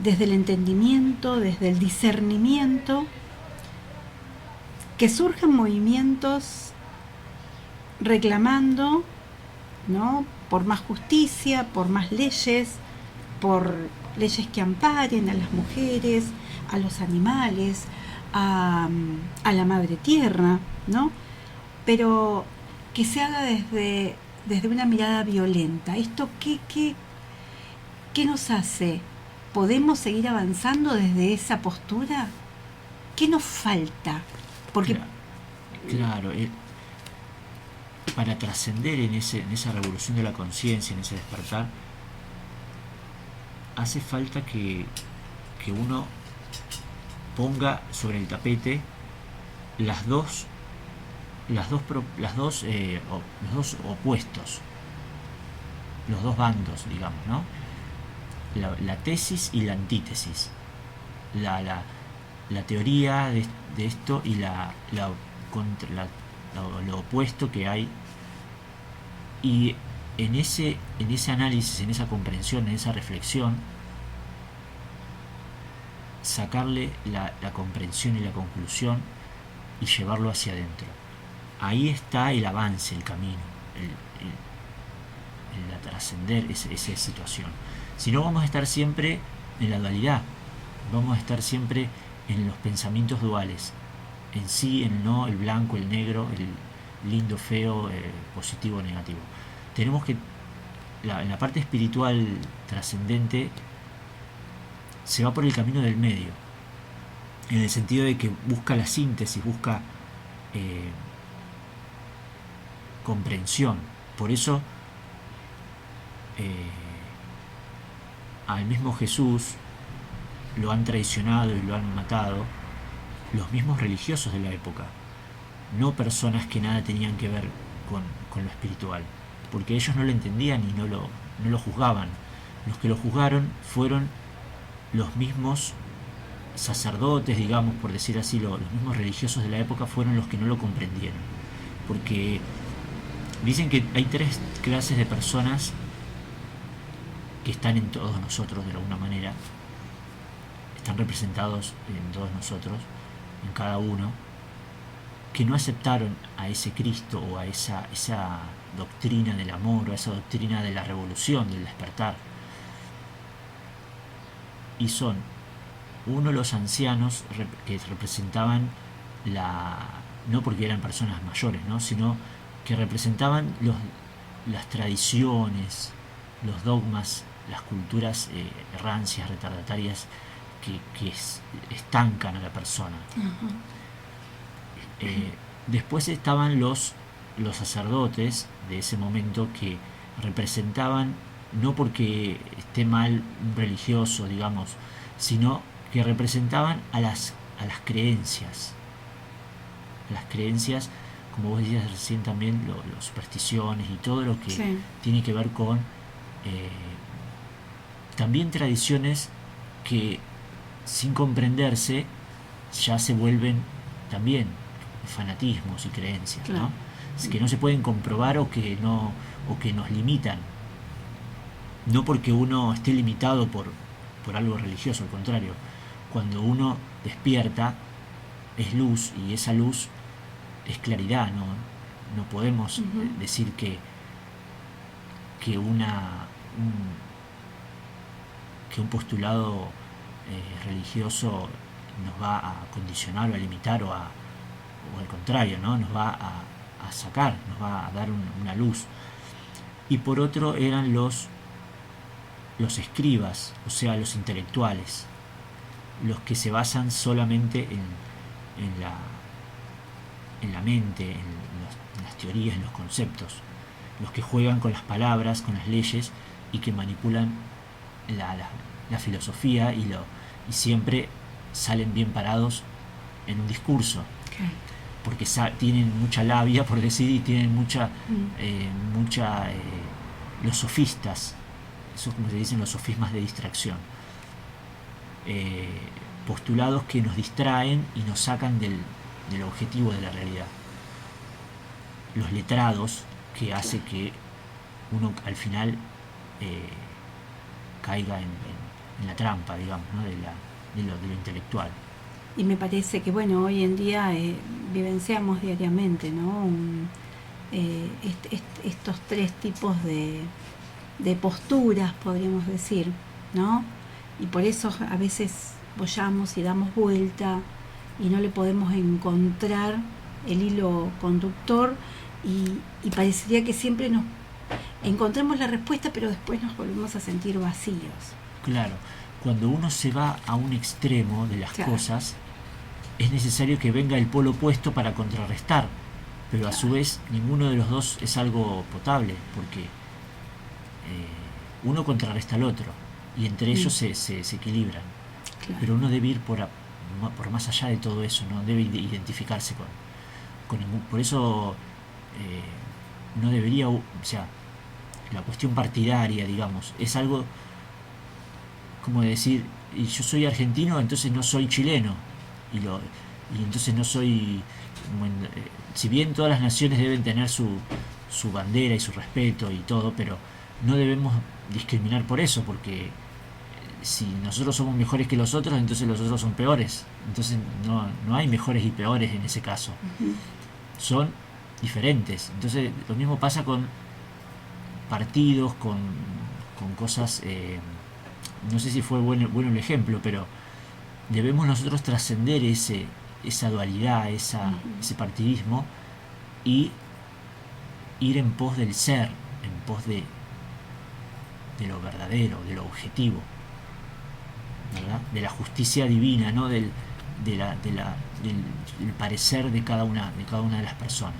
el entendimiento, desde el discernimiento? Que surjan movimientos reclamando, ¿no? Por más justicia, por más leyes, por leyes que amparen a las mujeres, a los animales, a la madre tierra, ¿no? Pero que se haga desde una mirada violenta. ¿Esto qué nos hace? ¿Podemos seguir avanzando desde esa postura? ¿Qué nos falta? Porque claro, para trascender en esa revolución de la conciencia, en ese despertar, hace falta que uno ponga sobre el tapete los dos opuestos, los dos bandos, digamos, ¿no? La tesis y la antítesis, la teoría de esto y lo opuesto que hay. Y en ese análisis, en esa comprensión, en esa reflexión, sacarle la comprensión y la conclusión y llevarlo hacia adentro. Ahí está el avance, el camino, el trascender esa situación. Si no, vamos a estar siempre en la dualidad, vamos a estar siempre en los pensamientos duales, en sí, el no, el blanco, el negro, el lindo, feo, positivo, negativo. Tenemos que, en la parte espiritual trascendente, se va por el camino del medio, en el sentido de que busca la síntesis, busca comprensión. Por eso al mismo Jesús lo han traicionado y lo han matado los mismos religiosos de la época, no personas que nada tenían que ver con lo espiritual, porque ellos no lo entendían y no lo juzgaban. Los que lo juzgaron fueron los mismos sacerdotes, digamos, por decir así, los mismos religiosos de la época fueron los que no lo comprendieron, porque dicen que hay tres clases de personas que están en todos nosotros de alguna manera, están representados en todos nosotros, en cada uno, que no aceptaron a ese Cristo o a esa doctrina del amor o a esa doctrina de la revolución, del despertar. Y son, uno, los ancianos que representaban no porque eran personas mayores, ¿no? Sino que representaban las tradiciones, los dogmas, las culturas rancias, retardatarias que estancan a la persona. Después estaban los sacerdotes de ese momento, que representaban, no porque esté mal un religioso, digamos, sino que representaban a las creencias. Las creencias, como vos decías recién también, las supersticiones y todo lo que tiene que ver con también tradiciones que sin comprenderse ya se vuelven también fanatismos y creencias, Claro. ¿no? Es que no se pueden comprobar o que nos limitan. No porque uno esté limitado por algo religioso, al contrario. Cuando uno despierta es luz, y esa luz es claridad. No podemos decir que un postulado religioso nos va a condicionar o a limitar o al contrario, ¿no? Nos va a sacar, nos va a dar una luz. Y por otro eran los escribas, o sea, los intelectuales, los que se basan solamente en la mente, en las teorías, en los conceptos, los que juegan con las palabras, con las leyes, y que manipulan la filosofía y siempre salen bien parados en un discurso, porque tienen mucha labia, por decir, y tienen mucha los sofistas, eso es como se dicen, los sofismas de distracción, postulados que nos distraen y nos sacan del objetivo de la realidad. Los letrados, que hace que uno al final caiga en la trampa, digamos, ¿no? de lo intelectual. Y me parece que, bueno, hoy en día vivenciamos diariamente, ¿no? Estos tres tipos de posturas, podríamos decir, ¿no? Y por eso a veces bollamos y damos vuelta y no le podemos encontrar el hilo conductor, y parecería que siempre nos encontramos la respuesta, pero después nos volvemos a sentir vacíos. Claro, cuando uno se va a un extremo de las cosas, es necesario que venga el polo opuesto para contrarrestar, pero a su vez ninguno de los dos es algo potable, porque uno contrarresta al otro y entre ellos se equilibran. Claro. Pero uno debe ir por más allá de todo eso, no debe identificarse con ningún. Por eso no debería, o sea, la cuestión partidaria, digamos, es algo como decir, y yo soy argentino, entonces no soy chileno, y entonces no soy, si bien todas las naciones deben tener su bandera y su respeto y todo, pero no debemos discriminar por eso, porque si nosotros somos mejores que los otros, entonces los otros son peores. Entonces no hay mejores y peores en ese caso. Son diferentes. Entonces lo mismo pasa con partidos, con cosas, no sé si fue bueno el ejemplo, pero debemos nosotros trascender esa dualidad, ese partidismo, y ir en pos del ser, en pos de lo verdadero, de lo objetivo, ¿verdad? De la justicia divina, ¿no? del parecer de cada una de las personas.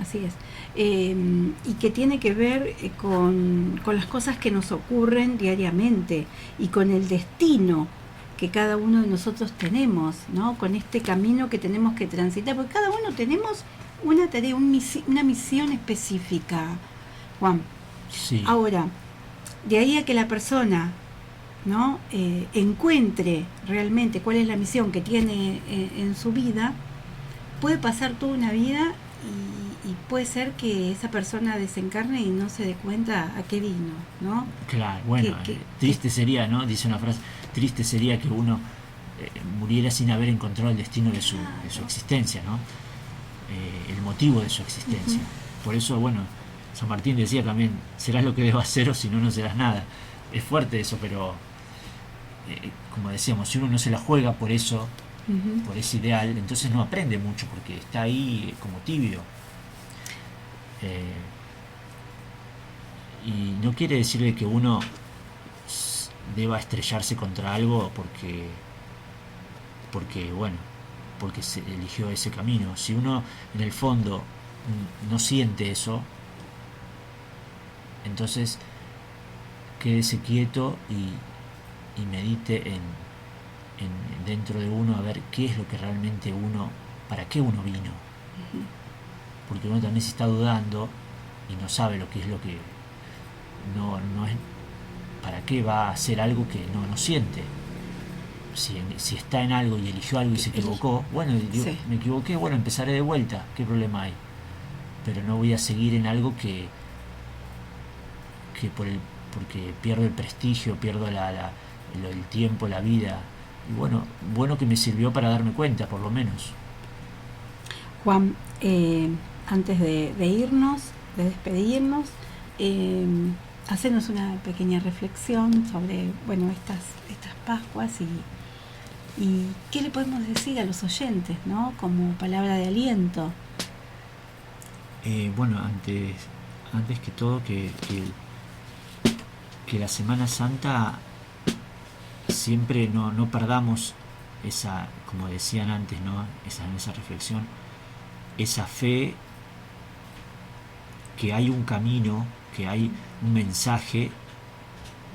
Así es. Y que tiene que ver con las cosas que nos ocurren diariamente y con el destino que cada uno de nosotros tenemos, ¿no? Con este camino que tenemos que transitar, porque cada uno tenemos una tarea, una misión específica, Juan. Sí. Ahora, de ahí a que la persona, ¿no? Encuentre realmente cuál es la misión que tiene en su vida, puede pasar toda una vida y puede ser que esa persona desencarne y no se dé cuenta a qué vino, ¿no? Claro, bueno, triste sería, ¿no? Dice una frase, triste sería que uno muriera sin haber encontrado el destino de su existencia, ¿no? El motivo de su existencia. Por eso, bueno, San Martín decía también, serás lo que debas ser o si no, no serás nada. Es fuerte eso, pero como decíamos, si uno no se la juega por eso, por ese ideal, entonces no aprende mucho porque está ahí como tibio. Y no quiere decirle que uno deba estrellarse contra algo porque se eligió ese camino. Si uno en el fondo no siente eso, entonces quédese quieto y medite dentro de uno a ver qué es lo que realmente para qué uno vino. Porque uno también se está dudando y no sabe lo que es lo que no es, para qué va a hacer algo que no siente. si está en algo y eligió algo y se equivocó, bueno, Sí. me equivoqué, bueno, empezaré de vuelta, ¿qué problema hay? Pero no voy a seguir en algo que porque pierdo el prestigio, pierdo el tiempo, la vida. Y bueno que me sirvió para darme cuenta, por lo menos. Juan, antes de irnos, de despedirnos, hacernos una pequeña reflexión sobre, bueno, estas Pascuas y qué le podemos decir a los oyentes, ¿no? Como palabra de aliento. Bueno, antes que todo, que la Semana Santa siempre no perdamos esa, como decían antes, ¿no? Esa reflexión, esa fe, que hay un camino, que hay un mensaje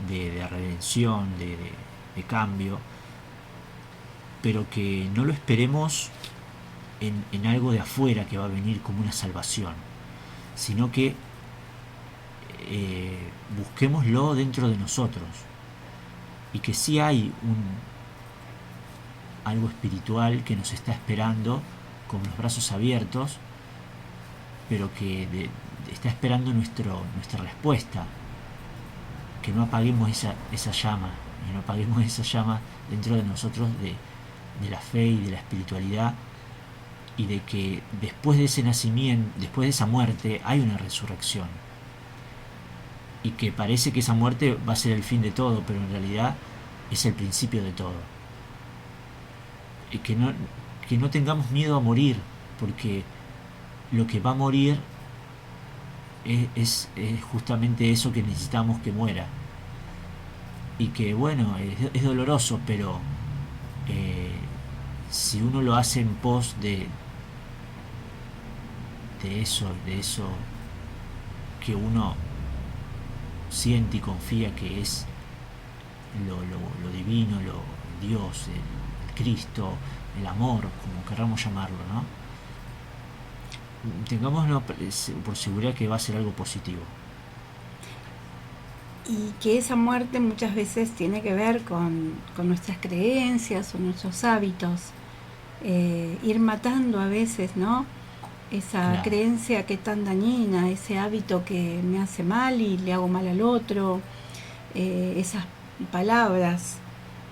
de redención, de cambio, pero que no lo esperemos en algo de afuera que va a venir como una salvación, sino que busquémoslo dentro de nosotros, y que sí hay algo espiritual que nos está esperando con los brazos abiertos, pero que está esperando nuestra respuesta, que no apaguemos esa llama, y no apaguemos esa llama dentro de nosotros de la fe y de la espiritualidad, y de que después de ese nacimiento, después de esa muerte, hay una resurrección, y que parece que esa muerte va a ser el fin de todo, pero en realidad es el principio de todo. Y que no tengamos miedo a morir, porque lo que va a morir es justamente eso que necesitamos que muera. Y que bueno, es doloroso, pero si uno lo hace en pos de eso que uno siente y confía que es lo divino, Dios, el Cristo, el amor, como querramos llamarlo, ¿no? Tengámoslo por seguridad que va a ser algo positivo. Y que esa muerte muchas veces tiene que ver con nuestras creencias o nuestros hábitos. Ir matando a veces, ¿no? Esa Claro. creencia que es tan dañina, ese hábito que me hace mal y le hago mal al otro, esas palabras,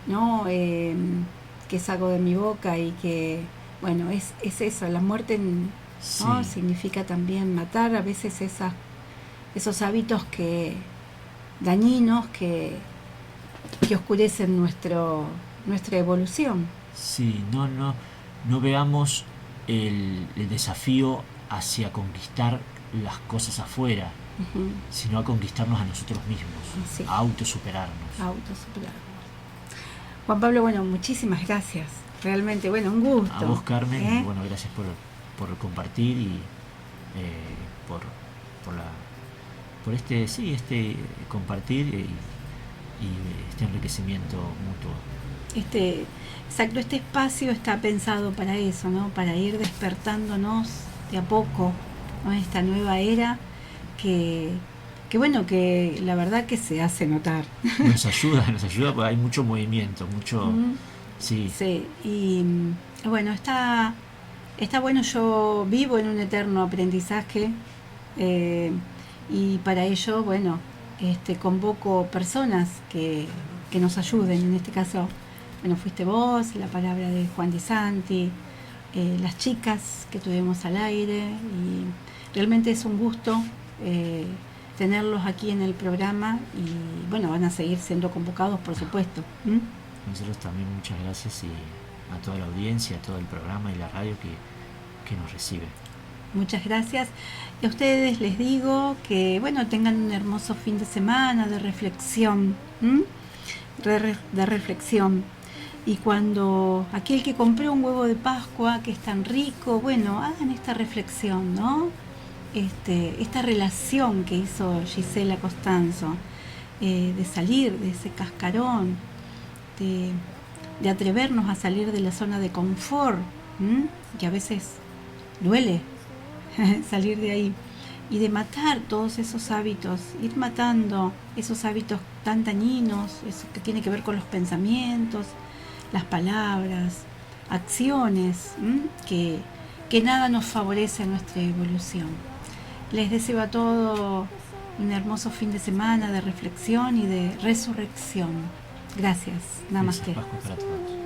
¿no? Que saco de mi boca y que, bueno, es eso, la muerte, ¿no? Sí. Significa también matar a veces esos hábitos dañinos que oscurecen nuestra evolución. Sí, no veamos el desafío hacia conquistar las cosas afuera, Ujú. sino a conquistarnos a nosotros mismos, Sí. a autosuperarnos. Autosuperarnos. Juan Pablo, bueno, muchísimas gracias. Realmente, bueno, un gusto. A vos, Carmen, ¿eh? y bueno, gracias por compartir y por este compartir y este enriquecimiento mutuo. Exacto, este espacio está pensado para eso, ¿no? Para ir despertándonos de a poco, ¿no? Esta nueva era que bueno, que la verdad que se hace notar. Nos ayuda porque hay mucho movimiento, mucho... Mm. Sí, Sí, y bueno, está bueno, yo vivo en un eterno aprendizaje y para ello, bueno, convoco personas que nos ayuden. En este caso, bueno, fuiste vos, la palabra de Juan Di Santi, las chicas que tuvimos al aire, y realmente es un gusto tenerlos aquí en el programa y bueno, van a seguir siendo convocados, por supuesto. ¿Mm? nosotros también muchas gracias, y a toda la audiencia, a todo el programa y la radio que nos recibe. Muchas gracias. Y a ustedes les digo que, bueno, tengan un hermoso fin de semana de reflexión, de reflexión. Y cuando aquel que compró un huevo de Pascua, que es tan rico, bueno, hagan esta reflexión, ¿no? Esta relación que hizo Gisela Costanzo, de salir de ese cascarón, de atrevernos a salir de la zona de confort, que a veces duele salir de ahí, y de matar todos esos hábitos, ir matando esos hábitos tan dañinos, eso que tiene que ver con los pensamientos, las palabras, acciones, que nada nos favorece en nuestra evolución. Les deseo a todos un hermoso fin de semana de reflexión y de resurrección. Gracias. Namaste. Felices Pascuas para todos.